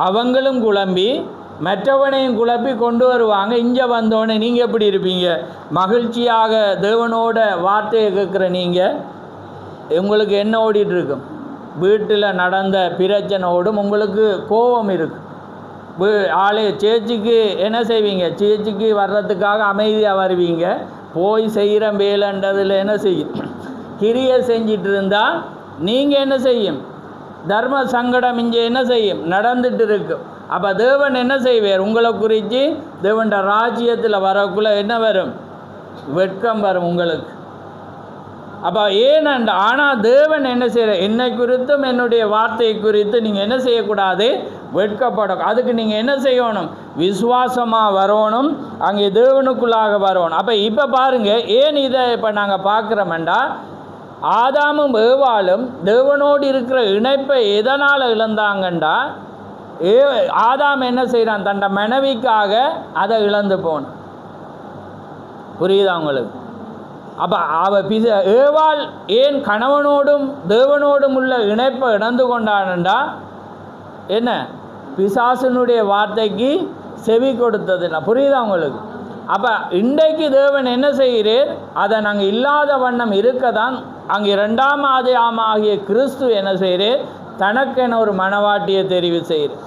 அவங்களும் குழம்பி மற்றவனையும் குழப்பி கொண்டு வருவாங்க. இங்கே வந்தோடனே நீங்கள் எப்படி இருப்பீங்க, மகிழ்ச்சியாக தேவனோட வார்த்தையை கேட்குற நீங்கள், உங்களுக்கு என்ன ஓடிட்டுருக்கும், வீட்டில் நடந்த பிரச்சனையோடும் உங்களுக்கு கோபம் இருக்கும். சேர்ச்சிக்கு என்ன செய்வீங்க, சேர்ச்சிக்கு வர்றதுக்காக அமைதியாக வருவீங்க. போய் செய்கிற வேலைன்றதில் என்ன செய்யும், கிரியை செஞ்சிட்டு இருந்தால் நீங்கள் என்ன செய்யும், தர்ம சங்கடம் இங்கே என்ன செய்யும், நடந்துட்டு இருக்கும். அப்போ தேவன் என்ன செய்வார், உங்களை குறித்து தேவன் ராஜ்யத்தில் வரக்குள்ளே என்ன வரும், வெட்கம் வரும் உங்களுக்கு. அப்போ ஏனென்ற ஆனால் தேவன் என்ன செய்கிற, என்னை குறித்தும் என்னுடைய வார்த்தை குறித்து நீங்கள் என்ன செய்யக்கூடாது, வெட்கப்படும். அதுக்கு நீங்கள் என்ன செய்யணும், விசுவாசமாக வரணும், அங்கே தேவனுக்குள்ளாக வரணும். அப்போ இப்போ பாருங்கள், ஏன் இதை இப்போ நாங்கள் பார்க்குறோமெண்டா, ஆதாமும் ஏவாளும் தேவனோடு இருக்கிற இணைப்பை எதனால் இழந்தாங்கண்டா, ஆதாம் என்ன செய்கிறான், தன்னை மனைவிக்காக அதை இழந்து போனான். புரியுதா உங்களுக்கு? அப்போ ஏவாள் ஏன் கணவனோடும் தேவனோடும் உள்ள இணைப்பை இழந்து கொண்டான்டா, என்ன, பிசாசனுடைய வார்த்தைக்கு செவி கொடுத்ததுன்னா. புரியுதா உங்களுக்கு? அப்போ இன்றைக்கு தேவன் என்ன செய்கிறேன், அதை நாங்கள் இல்லாத வண்ணம் இருக்க தான் அங்கே 2ஆம் ஆகிய கிறிஸ்து என்ன செய்கிறேன், தனக்கென ஒரு மனவாட்டியை தெரிவு செய்கிறேன்.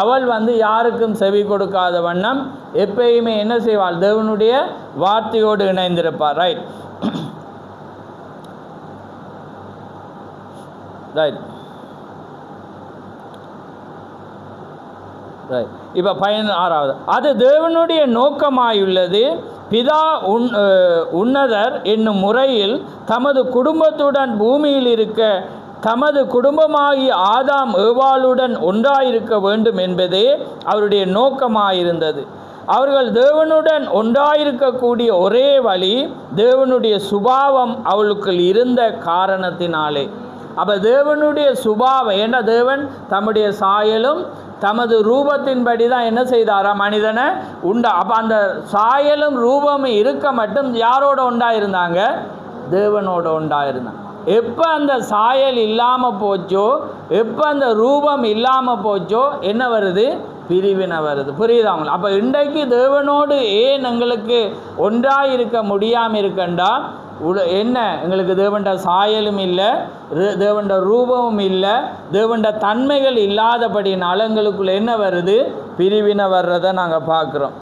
அவள் யாருக்கும் செவி கொடுக்காத வண்ணம் எப்பயுமே என்ன செய்வாள், தேவனுடைய வார்த்தையோடு இணைந்திருப்பார். ரைட் ரைட் ரைட் இப்போ 16வது, அது தேவனுடைய நோக்கமாயுள்ளது. பிதா உன்னதர் என்னும் முறையில் தமது குடும்பத்துடன் பூமியில் இருக்க தமது குடும்பமாகிய ஆதாம் ஏவாளுடன் ஒன்றாயிருக்க வேண்டும் என்பதே அவருடைய நோக்கமாயிருந்தது. அவர்கள் தேவனுடன் ஒன்றாயிருக்கக்கூடிய ஒரே வழி தேவனுடைய சுபாவம் அவளுக்குள் இருந்த காரணத்தினாலே. அப்போ தேவனுடைய சுபாவம், ஏன்னா தேவன் தம்முடைய சாயலும் தமது ரூபத்தின்படி தான் என்ன செய்தாரா மனிதனை உண்டா. அப்போ அந்த சாயலும் ரூபமும் இருக்க மட்டும் யாரோட உண்டாயிருந்தாங்க? தேவனோட உண்டாயிருந்தாங்க. எப்போ அந்த சாயல் இல்லாமல் போச்சோ, எப்போ அந்த ரூபம் இல்லாமல் போச்சோ, என்ன வருது? பிரிவினை வருது. புரியுதா அவங்களுக்கு? அப்போ இன்றைக்கு தேவனோடு ஏன் எங்களுக்கு ஒன்றாக இருக்க முடியாமல் இருக்கண்டா, என்ன எங்களுக்கு தேவண்ட சாயலும் இல்லை, தேவண்ட ரூபமும் இல்லை, தேவண்ட தன்மைகள் இல்லாதபடினால எங்களுக்குள்ள என்ன வருது? பிரிவினை வர்றதை நாங்கள் பார்க்குறோம்.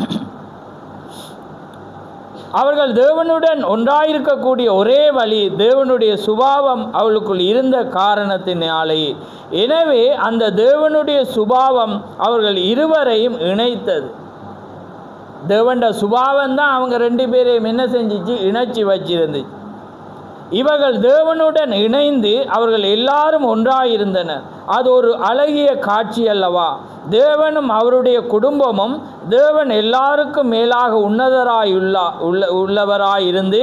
அவர்கள் தேவனுடன் ஒன்றாயிருக்கக்கூடிய ஒரே வழி தேவனுடைய சுபாவம் அவளுக்குள் இருந்த காரணத்தினாலேயே. எனவே அந்த தேவனுடைய சுபாவம் அவர்கள் இருவரையும் இணைத்தது. தேவண்ட சுபாவம் தான் அவங்க ரெண்டு பேரையும் என்ன செஞ்சிச்சு? இணைச்சி வச்சிருந்துச்சு. இவர்கள் தேவனுடன் இணைந்து அவர்கள் எல்லாரும் ஒன்றாயிருந்தனர். அது ஒரு அழகிய காட்சி அல்லவா? தேவனும் அவருடைய குடும்பமும் தேவன் எல்லாருக்கும் மேலாக உள்ளவராயிருந்து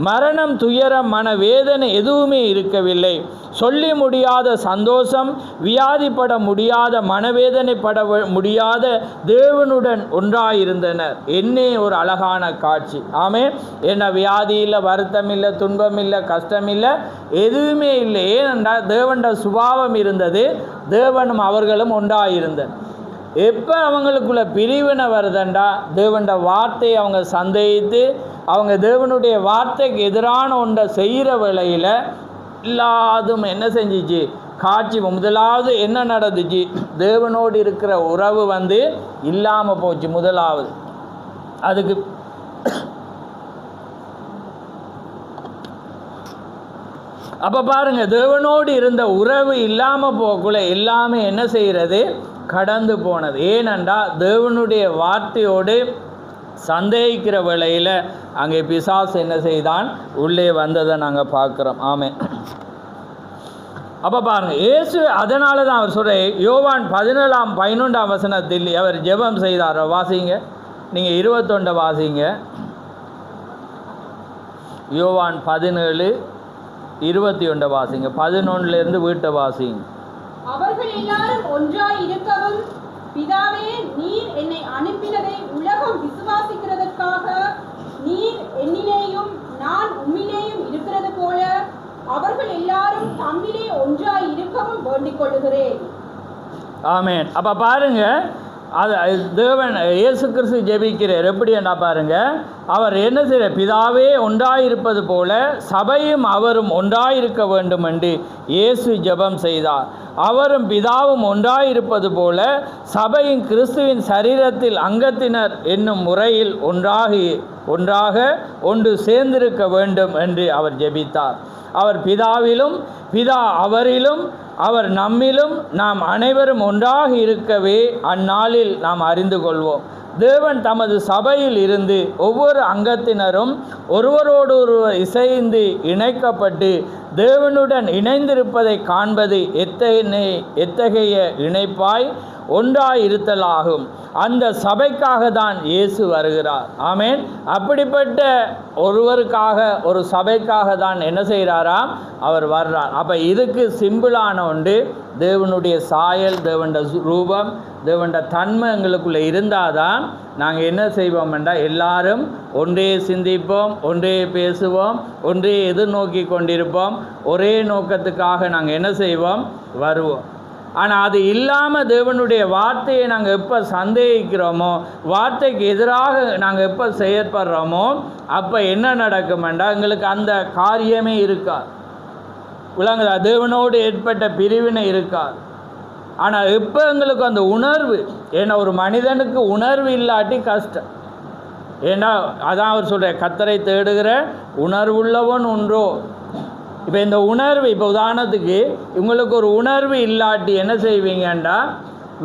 மரணம், துயரம், மனவேதனை எதுவுமே இருக்கவில்லை. சொல்லி முடியாத சந்தோஷம், வியாதிப்பட முடியாத, மனவேதனைப்பட முடியாத தேவனுடன் ஒன்றாயிருந்தனர். என்னே ஒரு அழகான காட்சி. ஆமென். என்ன வியாதி இல்லை, வருத்தம் இல்லை, துன்பம் இல்லை, கஷ்டம் இல்லை, எதுவுமே இல்லை. ஏனென்றால் தேவண்ட சுபாவம் இருந்தது, தேவனும் அவர்களும் ஒன்றாயிருந்தனர். எப்போ அவங்களுக்குள்ள பிரிவினை வருதுண்டா, தேவண்ட வார்த்தையை அவங்க சந்தேகித்து அவங்க தேவனுடைய வார்த்தைக்கு எதிரான ஒன்றை செய்கிற வேளையில் எல்லாதும் என்ன செஞ்சிச்சு? காட்சி. முதலாவது என்ன நடந்துச்சு? தேவனோடு இருக்கிற உறவு இல்லாமல் போச்சு. முதலாவது அதுக்கு அப்போ பாருங்க, தேவனோடு இருந்த உறவு இல்லாமல் போகக்குள்ள எல்லாமே என்ன செய்கிறது? கடந்து போனது. ஏனென்றா தேவனுடைய வார்த்தையோடு சந்தேகிக்கிற வேளையில் அங்கே பிசாசு என்ன செய்தான்? உள்ளே வந்ததை நாங்கள் பார்க்குறோம். ஆமென். அப்போ பாருங்கள், இயேசு அதனால தான் அவர் சொல்கிற யோவான் 17:11 வசனத்தில் அவர் ஜெபம் செய்தார். வாசிங்க, நீங்கள் 21 வாசிங்க. யோவான் 17:21 வாசிங்க. 11 வீட்டை வாசிங்க. அவர்கள் எல்லாரும் ஒன்றாய் இருக்கவும், பிதாவே நீர் என்னை அனுப்பினதை உலகம் விசுவாசிக்கிறதற்காக நீர் என்னிலேயும் நான் உம்மிலேயும் இருக்கிறது போல அவர்கள் எல்லாரும் தம்மிலே ஒன்றாய் இருக்கவும் வேண்டிக் கொள்ளுகிறேன். ஆமென். அப்போ பாருங்க, அது தேவன் இயேசு கிறிஸ்து ஜெபிக்கிறார். எப்படி என்ன பாருங்க, அவர் என்ன செய்ய? பிதாவே ஒன்றாயிருப்பது போல சபையும் அவரும் ஒன்றாயிருக்க வேண்டும் என்று இயேசு ஜெபம் செய்தார். அவரும் பிதாவும் ஒன்றாயிருப்பது போல சபையின் கிறிஸ்துவின் சரீரத்தில் அங்கத்தினர் என்னும் முறையில் ஒன்றாக ஒன்று சேர்ந்திருக்க வேண்டும் என்று அவர் ஜெபித்தார். அவர் பிதாவிலும், பிதா அவரிலும், அவர் நம்மிலும், நாம் அனைவரும் ஒன்றாக இருக்கவே அந்நாளில் நாம் அறிந்து கொள்வோம். தேவன் தமது சபையில் இருந்து ஒவ்வொரு அங்கத்தினரும் ஒருவரோடு ஒருவர் இசைந்து இணைக்கப்பட்டு தேவனுடன் இணைந்திருப்பதை காண்பது எத்தகைய இணைப்பாய் ஒன்றாயிருத்தலாகும். அந்த சபைக்காக தான் இயேசு வருகிறார். ஆமென். அப்படிப்பட்ட ஒருவருக்காக, ஒரு சபைக்காக தான் என்ன செய்கிறாராம்? அவர் வர்றார். அப்போ இதுக்கு சிம்பிளான ஒன்று, தேவனுடைய சாயல், தேவண்ட ரூபம், தேவண்ட தன்மை எங்களுக்குள்ளே இருந்தால் தான் நாங்கள் என்ன செய்வோம் என்றால் எல்லாரும் ஒன்றே சிந்திப்போம், ஒன்றே பேசுவோம், ஒன்றே எதிர்நோக்கி கொண்டிருப்போம், ஒரே நோக்கத்துக்காக நாங்கள் என்ன செய்வோம்? வருவோம். ஆனால் அது இல்லாமல் தேவனுடைய வார்த்தையை நாங்கள் எப்போ சந்தேகிக்கிறோமோ, வார்த்தைக்கு எதிராக நாங்கள் எப்போ செயற்படுறோமோ, அப்போ என்ன நடக்குமெண்டா எங்களுக்கு அந்த காரியமே இருக்காது. விளங்குதா? தேவனோடு ஏற்பட்ட பிரிவினை இருக்காது. ஆனால் எப்போ எங்களுக்கு அந்த உணர்வு, ஏன்னா ஒரு மனிதனுக்கு உணர்வு இல்லாட்டி கஷ்டம். ஏன்னா அதான் அவர் சொல்கிற, கர்த்தரை தேடுகிற உணர்வுள்ளவன் ஒன்றோ. இப்போ இந்த உணர்வு, இப்போ உதாரணத்துக்கு உங்களுக்கு ஒரு உணர்வு இல்லாட்டி என்ன செய்வீங்கண்டா,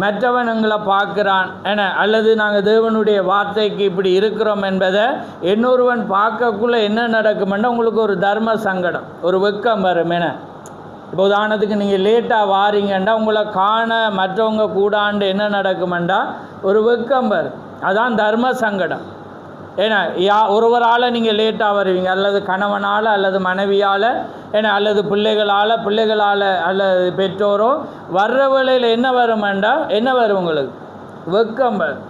மற்றவன் எங்களை பார்க்குறான் என, அல்லது நாங்கள் தேவனுடைய வார்த்தைக்கு இப்படி இருக்கிறோம் என்பதை இன்னொருவன் பார்க்கக்குள்ளே என்ன நடக்குமெண்டா உங்களுக்கு ஒரு தர்ம சங்கடம், ஒரு வெக்கம் வரும். என இப்போ உதாரணத்துக்கு நீங்கள் லேட்டாக வாரீங்கண்டா உங்களை காண மற்றவங்க கூடாண்டு என்ன நடக்குமெண்டா ஒரு வெக்கம் வரும். அதான் தர்ம சங்கடம். ஏன்னா ஒருவரால் நீங்கள் லேட்டாக வருவீங்க, அல்லது கணவனால் அல்லது மனைவியால், ஏன்னா அல்லது பிள்ளைகளால் அல்லது பெற்றோரோ வர்ற வேளையில் என்ன வருமெண்டா என்ன வரும் உங்களுக்கு? வெக்கம் வரும்.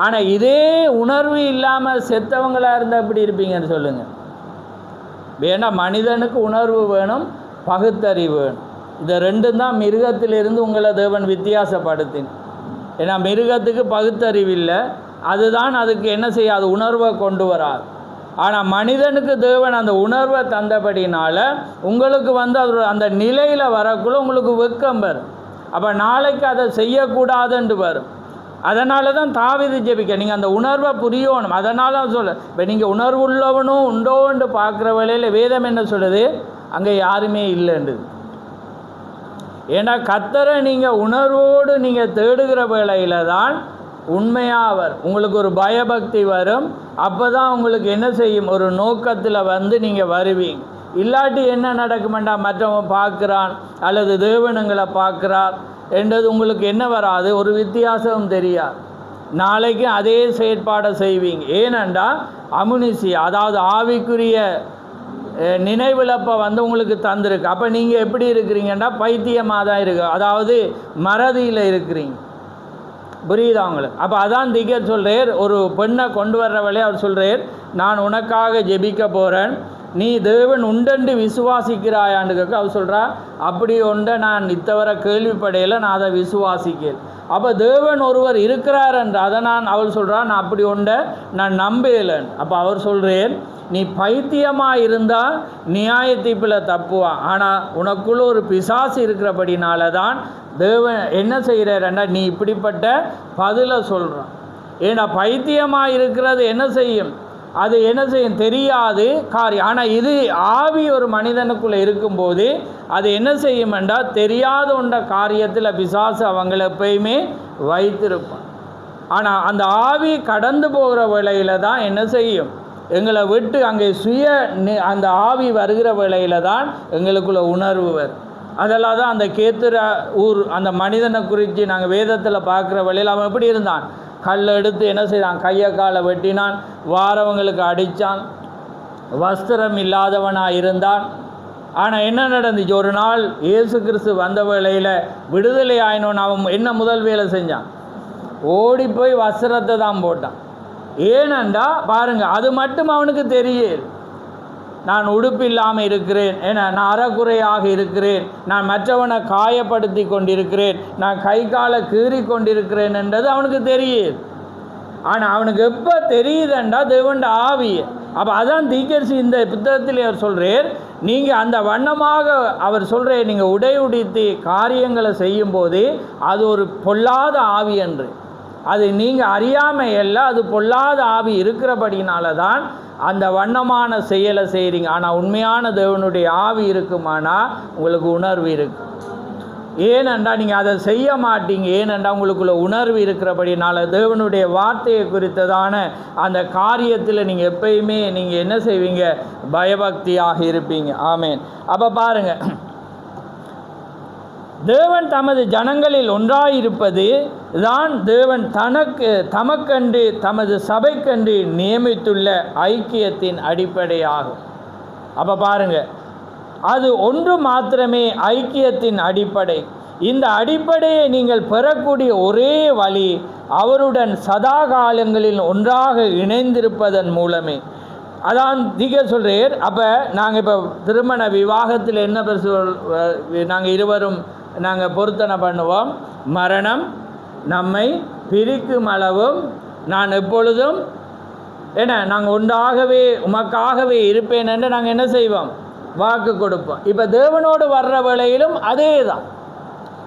ஆனால் இதே உணர்வு இல்லாமல் செத்தவங்களாக இருந்தால் எப்படி இருப்பீங்கன்னு சொல்லுங்கள். ஏன்னா மனிதனுக்கு உணர்வு வேணும், பகுத்தறிவு வேணும். இந்த ரெண்டும் தான் மிருகத்திலிருந்து உங்களை தேவன் வித்தியாசப்படுத்தின. ஏன்னா மிருகத்துக்கு பகுத்தறிவு இல்லை, அதுதான் அதுக்கு என்ன செய்யாது, உணர்வை கொண்டு வராது. ஆனால் மனிதனுக்கு தேவன் அந்த உணர்வை தந்தபடினால உங்களுக்கு அது அந்த நிலையில் வரக்குள்ள உங்களுக்கு வெக்கம் வரும். அப்போ நாளைக்கு அதை செய்யக்கூடாதுன்னு வரும். அதனால தான் தாவீது ஜெபிக்க நீங்கள் அந்த உணர்வை புரியணும். அதனால தான் சொல்ல, இப்போ நீங்கள் உணர்வு உள்ளவனும் உண்டோன்னு பார்க்குற வேளையில் வேதம் என்ன சொல்லுது? அங்கே யாருமே இல்லைன்றது. ஏன்னா கர்த்தரை நீங்கள் உணர்வோடு நீங்கள் தேடுகிற வேளையில் தான் உண்மையாக உங்களுக்கு ஒரு பயபக்தி வரும். அப்போ தான் உங்களுக்கு என்ன செய்யும், ஒரு நோக்கத்தில் நீங்கள் வருவீங்க. இல்லாட்டி என்ன நடக்குமெண்டா, மற்றவன் பார்க்குறான் அல்லது தேவனுங்களை பார்க்குறார் என்றது உங்களுக்கு என்ன வராது, ஒரு வித்தியாசம் தெரியாது. நாளைக்கு அதே செயற்பாடை செய்வீங்க. ஏனெண்டா அமுனிசி, அதாவது ஆவிக்குரிய நினைவிழப்பை உங்களுக்கு தந்திருக்கு. அப்போ நீங்கள் எப்படி இருக்கிறீங்கன்னா பைத்தியமாக தான் இருக்கு, அதாவது மறதியில் இருக்கிறீங்க. புரியுதா உங்களுக்கு? அப்போ அதான் திகர் சொல்கிறார், ஒரு பெண்ணை கொண்டு வர்றவளே அவர் சொல்கிறார், நான் உனக்காக ஜெபிக்க போகிறேன், நீ தேவன் உண்டென்று விசுவாசிக்கிறாயான்னு கேட்க அவர் சொல்கிறா, அப்படி ஒன்றை நான் இத்தவரை கேள்விப்படையில், நான் அதை விசுவாசிக்கிறேன். அப்போ தேவன் ஒருவர் இருக்கிறார் என்று அதை அவள் சொல்கிறா, நான் அப்படி ஒன்றை நான் நம்பலேன். அப்போ அவர் சொல்கிறேன், நீ பைத்தியமாக இருந்தால் நியாய தீர்ப்பில் தப்புவான், ஆனால் உனக்குள்ள ஒரு பிசாசு இருக்கிறபடினால தான் தேவன் என்ன செய்கிறாரண்டா நீ இப்படிப்பட்ட பதிலை சொல்கிறான். ஏன்னா பைத்தியமாக இருக்கிறது என்ன செய்யும், அது என்ன செய்யும் தெரியாது காரியம். ஆனால் இது ஆவி ஒரு மனிதனுக்குள்ளே இருக்கும்போது அது என்ன செய்யுமெண்டா தெரியாத ஒன்ற காரியத்தில் பிசாசு அவங்களை எப்பயுமே வைத்திருப்பான். ஆனால் அந்த ஆவி கடந்து போகிற வேளையில் தான் என்ன செய்யும், எங்களை விட்டு அங்கே அந்த ஆவி வருகிற வேளையில் தான் எங்களுக்குள்ள உணர்வு வரும். அதெல்லாம் தான் அந்த கேத்துர ஊர் அந்த மனிதனை குறித்து நாங்கள் வேதத்தில் பார்க்குற வேளையில் அவன் எப்படி இருந்தான், கல் எடுத்து என்ன செய்தான், கையை காலை வெட்டினான், வாரவங்களுக்கு அடித்தான், வஸ்திரம் இல்லாதவனாக இருந்தான். ஆனால் என்ன நடந்துச்சு, ஒரு நாள் இயேசு கிறிஸ்து வந்த வேளையில் விடுதலை ஆயினோன்னு அவன் என்ன முதல் வேலை செஞ்சான், ஓடி போய் வஸ்திரத்தை தான் போட்டான். ஏனண்டா பாருங்கள், அது மட்டும் அவனுக்கு தெரியல, நான் உடுப்பில்லாமல் இருக்கிறேன், ஏன்னா நான் அறக்குறையாக இருக்கிறேன், நான் மற்றவனை காயப்படுத்தி கொண்டிருக்கிறேன், நான் கை காலை கீறி கொண்டிருக்கிறேன் என்றது அவனுக்கு தெரியுது. ஆனால் அவனுக்கு எப்போ தெரியுதுண்டா தேவண்ட ஆவி. அப்போ அதான் தீர்க்கதரிசி இந்த புத்தகத்தில் அவர் சொல்கிறார், நீங்கள் அந்த வண்ணமாக அவர் சொல்கிறார், நீங்கள் உடை உடுத்தி காரியங்களை செய்யும்போது அது ஒரு பொல்லாத ஆவி என்று, அது நீங்கள் அறியாமல் எல்லாம் அது பொல்லாத ஆவி இருக்கிறபடினால தான் அந்த வண்ணமான செயலை செய்கிறீங்க. ஆனால் உண்மையான தேவனுடைய ஆவி இருக்குமானா உங்களுக்கு உணர்வு இருக்குது. ஏனெண்டா நீங்கள் அதை செய்ய மாட்டீங்க, ஏனெண்டா உங்களுக்குள்ள உணர்வு இருக்கிறபடினால தேவனுடைய வார்த்தையை குறித்ததான அந்த காரியத்தில் நீங்கள் எப்பயுமே நீங்கள் என்ன செய்வீங்க, பயபக்தியாக இருப்பீங்க. ஆமேன். அப்போ பாருங்கள், தேவன் தமது ஜனங்களில் ஒன்றாயிருப்பது தான் தேவன் தமக்கன்று தமது சபைக்கன்று நியமித்துள்ள ஐக்கியத்தின் அடிப்படையாகும். அப்போ பாருங்கள், அது ஒன்று மாத்திரமே ஐக்கியத்தின் அடிப்படை. இந்த அடிப்படையை நீங்கள் பெறக்கூடிய ஒரே வழி அவருடன் சதா காலங்களில் ஒன்றாக இணைந்திருப்பதன் மூலமே. அதான் சொல்கிறார். அப்போ நாங்கள் இப்போ திருமண விவாகத்தில் என்ன நாங்கள் இருவரும் நாங்கள் பொருத்தனை பண்ணுவோம், மரணம் நம்மை பிரிக்கும் அளவும் நான் எப்பொழுதும் என்ன நாங்கள் ஒன்றாகவே உமக்காகவே இருப்பேன் என்று நாங்கள் என்ன செய்வோம், வாக்கு கொடுப்போம். இப்போ தேவனோடு வர்ற வேளையிலும் அதே தான்.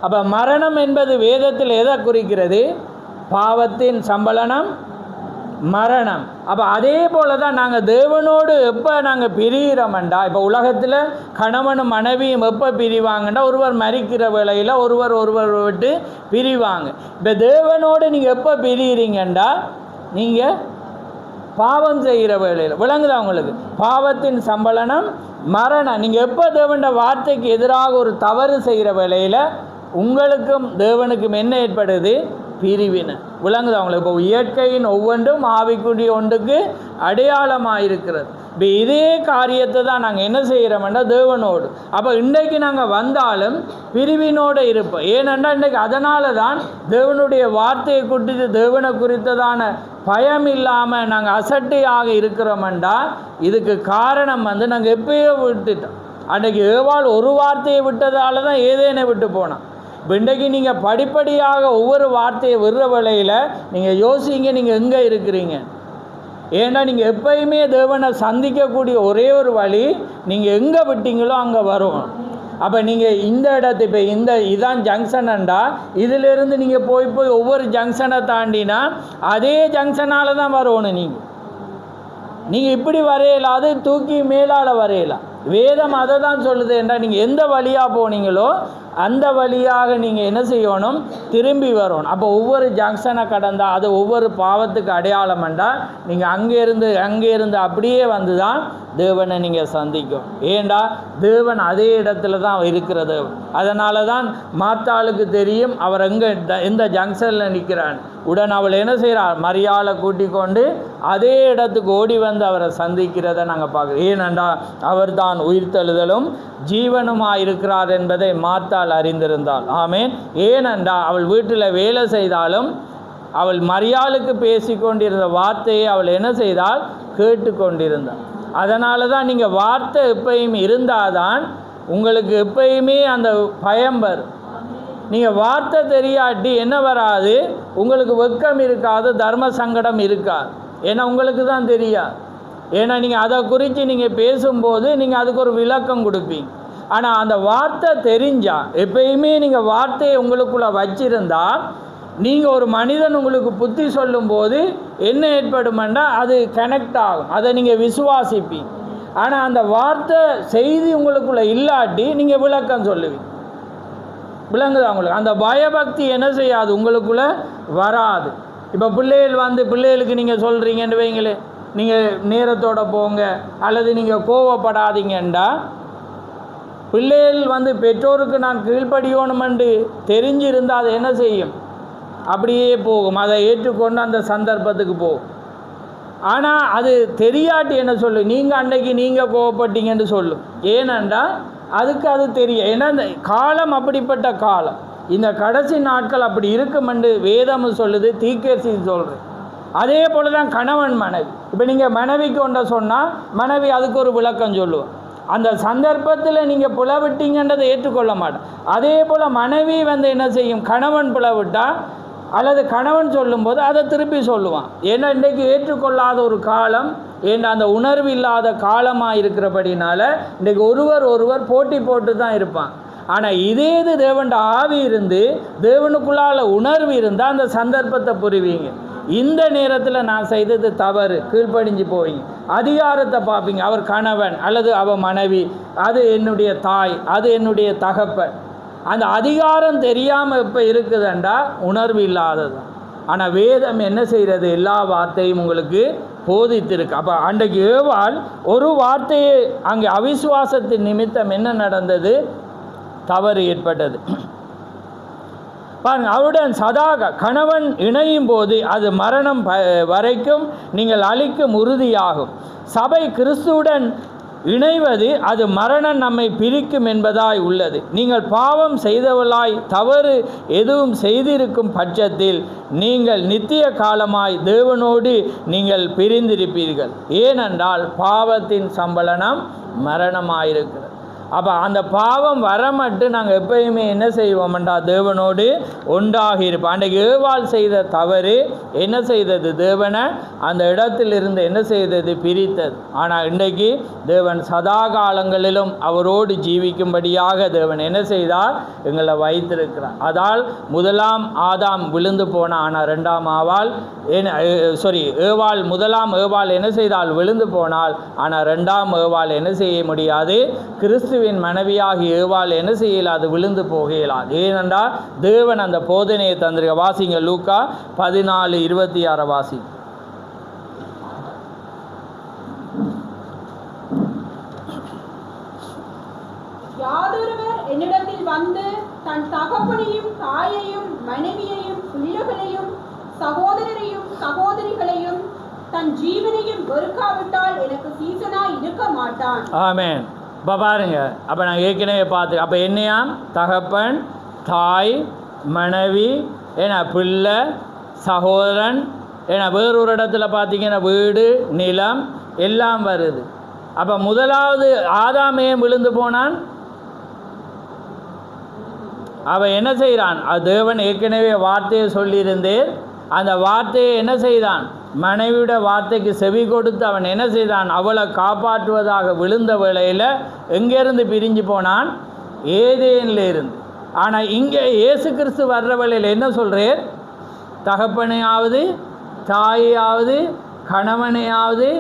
அப்போ மரணம் என்பது வேதத்தில் எதை குறிக்கிறது, பாவத்தின் சம்பளம் மரணம். அப்போ அதே போல் தான் நாங்கள் தேவனோடு எப்போ நாங்கள் பிரிகிறோம்டா, இப்போ உலகத்தில் கணவனும் மனைவியும் எப்போ பிரிவாங்கண்டா, ஒருவர் மரிக்கிற வேளையில் ஒருவர் விட்டு பிரிவாங்க. இப்போ தேவனோடு நீங்கள் எப்போ பிரிகிறீங்கண்டா, நீங்கள் பாவம் செய்கிற வேளையில். விளங்குதா உங்களுக்கு? பாவத்தின் சம்பளம் மரணம். நீங்கள் எப்போ தேவனோட வார்த்தைக்கு எதிராக ஒரு தவறு செய்கிற வேளையில் உங்களுக்கும் தேவனுக்கும் என்ன ஏற்படுது, பிரிவினை. விளங்குது அவங்களுக்கு? இப்போ இயற்கையின் ஒவ்வொன்றும் ஆவிக்குரிய ஒன்றுக்கு அடையாளமாக இருக்கிறது. இப்போ இதே காரியத்தை தான் நாங்கள் என்ன செய்கிறோம்னா தேவனோடு. அப்போ இன்றைக்கு நாங்கள் வந்தாலும் பிரிவினோடு இருப்போம். ஏனென்றால் இன்றைக்கு அதனால தான் தேவனுடைய வார்த்தையை குறித்து தேவனை குறித்ததான பயம் இல்லாமல் நாங்கள் அசட்டையாக இருக்கிறோம்டா. இதுக்கு காரணம் நாங்கள் எப்பயோ விட்டுட்டோம். அன்றைக்கி ஏவாள் ஒரு வார்த்தையை விட்டதால தான் ஏதேனை விட்டு போனான். இப்போ இன்றைக்கு நீங்கள் படிப்படியாக ஒவ்வொரு வார்த்தையை விடுற வேளையில் நீங்கள் யோசிங்க, நீங்கள் எங்கே இருக்கிறீங்க. ஏன்னா நீங்கள் எப்பயுமே தேவனை சந்திக்கக்கூடிய ஒரே ஒரு வழி நீங்கள் எங்கே விட்டீங்களோ அங்கே வரும். அப்போ நீங்கள் இந்த இடத்து இப்போ இதான் ஜங்ஷன்டா, இதிலிருந்து நீங்கள் போய் ஒவ்வொரு ஜங்ஷனை தாண்டினா அதே ஜங்ஷனால் தான் வரணும். நீங்கள் இப்படி வரையலாது, தூக்கி மேலால் வரையலாம். வேதம் அதை தான் சொல்லுது என்றால் நீங்கள் எந்த வழியாக போனீங்களோ அந்த வழியாக நீங்கள் என்ன செய்யணும், திரும்பி வரணும். அப்போ ஒவ்வொரு ஜங்ஷனை கடந்தால் அது ஒவ்வொரு பாவத்துக்கு அடையாளம் என்றால் நீங்கள் அங்கே இருந்து அப்படியே வந்து தான் தேவனை நீங்கள் சந்திக்கும். ஏண்டா தேவன் அதே இடத்துல தான் இருக்கிறது. அதனால தான் மாத்தாளுக்கு தெரியும் அவர் எந்த ஜங்ஷனில் நிற்கிறான். உடன் அவள் என்ன செய்கிறார், மரியாதை கூட்டிக் கொண்டு அதே இடத்துக்கு ஓடி வந்து அவரை சந்திக்கிறத நாங்கள் பார்க்குறோம். ஏனென்றா அவர் தான் உயிர்த்தெழுதலும் ஜீவனுமாக இருக்கிறார் என்பதை மாத்தாள் அறிந்திருந்தாள். ஆமேன். ஏனென்றா அவள் வீட்டில் வேலை செய்தாலும் அவள் மரியாளுக்கு பேசி கொண்டிருந்த வார்த்தையை அவள் என்ன செய்தால், கேட்டு கொண்டிருந்தாள். அதனால தான் நீங்கள் வார்த்தை எப்பயுமே இருந்தால் தான் உங்களுக்கு எப்பயுமே அந்த பயம் வரும். நீங்கள் வார்த்தை தெரியாட்டி என்ன வராது, உங்களுக்கு வெட்கம் இருக்காது, தர்ம சங்கடம் இருக்காது. ஏன்னா உங்களுக்கு தான் தெரியாது. ஏன்னா நீங்கள் அதை குறித்து நீங்கள் பேசும்போது நீங்கள் அதுக்கு ஒரு விளக்கம் கொடுப்பீங்க. ஆனால் அந்த வார்த்தை தெரிஞ்சால், எப்பயுமே நீங்கள் வார்த்தையை உங்களுக்குள்ளே வச்சிருந்தா, நீங்கள் ஒரு மனிதன் உங்களுக்கு புத்தி சொல்லும்போது என்ன ஏற்படுமெண்டா அது கனெக்ட் ஆகும், அதை நீங்கள் விசுவாசிப்பீங்க. ஆனால் அந்த வார்த்தை செய்தி உங்களுக்குள்ளே இல்லாட்டி நீங்கள் விளக்கம் சொல்லுவீங்க. விளங்குதா உங்களுக்கு? அந்த பயபக்தி என்ன செய்யாது, உங்களுக்குள்ளே வராது. இப்போ பிள்ளைகளுக்கு நீங்கள் சொல்கிறீங்கன்னு வைங்களே, நீங்கள் நேரத்தோடு போங்க அல்லது நீங்கள் கோவப்படாதீங்கண்டா, பிள்ளைகள் பெற்றோருக்கு நான் கீழ்ப்படியோணுமென்று தெரிஞ்சிருந்தால் அது என்ன செய்யும், அப்படியே போகும். அதை ஏற்றுக்கொண்டு அந்த சந்தர்ப்பத்துக்கு போகும். ஆனால் அது தெரியாட்டி என்ன சொல்லும், நீங்கள் அன்றைக்கு நீங்கள் கோவப்பட்டீங்கன்னு சொல்லும். ஏனென்றா அதுக்கு அது தெரியும். ஏன்னா இந்த காலம் அப்படிப்பட்ட காலம், இந்த கடைசி நாட்கள் அப்படி இருக்குமென்று வேதம் சொல்லுது, தீர்க்கதரிசி சொல்கிறேன். அதே போல் தான் கணவன் மனைவி. இப்போ நீங்கள் மனைவிக்கு ஒன்றை சொன்னால் மனைவி அதுக்கு ஒரு விளக்கம் சொல்லுவோம். அந்த சந்தர்ப்பத்தில் நீங்கள் புலவிட்டீங்கன்றதை ஏற்றுக்கொள்ள மாட்டேன். அதே போல் மனைவி என்ன செய்யும், கணவன் புலவிட்டால் அல்லது கணவன் சொல்லும்போது அதை திருப்பி சொல்லுவான். ஏன்னா இன்றைக்கு ஏற்றுக்கொள்ளாத ஒரு காலம், ஏன்னா அந்த உணர்வு இல்லாத காலமாக இருக்கிறபடினால இன்றைக்கு ஒருவர் போட்டி போட்டு தான் இருப்பான். ஆனால் இதே இது தேவன்ட ஆவி இருந்து தேவனுக்குள்ளால் உணர்வு இருந்தால் அந்த சந்தர்ப்பத்தை புரிவீங்க. இந்த நேரத்தில் நான் செய்தது தவறு, கீழ்ப்படிஞ்சு போவீங்க. அதிகாரத்தை பார்ப்பீங்க, அவர் கணவன் அல்லது அவள் மனைவி, அது என்னுடைய தாய், அது என்னுடைய தகப்பன். அந்த அதிகாரம் தெரியாமல் இப்போ இருக்குதுண்டா உணர்வு இல்லாதது. ஆனால் வேதம் என்ன செய்கிறது, எல்லா வார்த்தையும் உங்களுக்கு போதித்திருக்கு. அப்போ அன்றைக்கு ஏவாள் ஒரு வார்த்தையை அங்கே அவிசுவாசத்தின் நிமித்தம் என்ன நடந்தது, தவறு ஏற்பட்டது. பாருங்கள், அவருடன் சதாக கணவன் இணையும் போது அது மரணம் வரைக்கும் நீங்கள் அளிக்கும் உறுதியாகும். சபை கிறிஸ்துவுடன் இணைவது அது மரணம் நம்மை பிரிக்கும் என்பதாய் உள்ளது. நீங்கள் பாவம் செய்தவளாய் தவறு எதுவும் செய்திருக்கும் பட்சத்தில் நீங்கள் நித்திய காலமாய் தேவனோடு நீங்கள் பிரிந்திருப்பீர்கள். ஏனென்றால் பாவத்தின் சம்பளம் மரணமாயிருக்கிறது. அப்போ அந்த பாவம் வரமட்டு நாங்கள் எப்பயுமே என்ன செய்வோம்டா, தேவனோடு ஒன்றாக இருப்போம். அன்றைக்கு ஏவாள் செய்த தவறு என்ன செய்தது, தேவனை அந்த இடத்திலிருந்து என்ன செய்தது, பிரித்தது. ஆனால் இன்றைக்கு தேவன் சதா காலங்களிலும் அவரோடு ஜீவிக்கும்படியாக தேவன் என்ன செய்தார், எங்களை வைத்திருக்கிறார். அதால் முதலாம் ஆதாம் விழுந்து போன, ஆனால் ரெண்டாம் முதலாம் ஏவாள் என்ன செய்தால், விழுந்து போனால். ஆனால் ரெண்டாம் ஏவாள் என்ன செய்ய முடியாது, கிறிஸ்துவின் மனைவியாகி ஏவாள் என்ன செய்யலாது, விழுந்து போகலாது. ஏனென்றால் தேவன் அந்த போதனையை தந்திருக்க. வாசிங்க லூக்கா 14:26 வாசி. யாதொருவர் என்னிடத்தில் வந்து தன் தகப்பனையும் தாயையும் மனைவியையும் பிள்ளைகளையும் சகோதரரையும் சகோதரிகளையும் தன் ஜீவனையும் வெறுக்காவிட்டால் எனக்கு சீசனாய் இருக்க மாட்டான். ஆமென். இப்போ பாருங்க, அப்போ நான் ஏற்கனவே பார்த்து, அப்போ என்னையாம் தகப்பன், தாய், மனைவி, ஏன்னா பிள்ளை, சகோதரன், ஏன்னா வேறொரு இடத்துல பார்த்தீங்கன்னா வீடு, நிலம் எல்லாம் வருது. அப்போ முதலாவது ஆதாமே விழுந்து போனான். அவன் என்ன செய்கிறான்? அது தேவன் ஏற்கனவே வார்த்தையை சொல்லியிருந்தேன். அந்த வார்த்தையை என்ன செய்தான்? மனைவியோட வார்த்தைக்கு செவி கொடுத்து அவன் என்ன செய்தான்? அவளை காப்பாற்றுவதாக விழுந்த வேளையில் எங்கேருந்து பிரிஞ்சு போனான்? ஏதேனில் இருந்து. ஆனால் இங்கே இயேசு கிறிஸ்து வர்ற வேளையில் என்ன சொல்கிறேன்? தகப்பனையாவது, தாயையாவது, கணவனையாவது,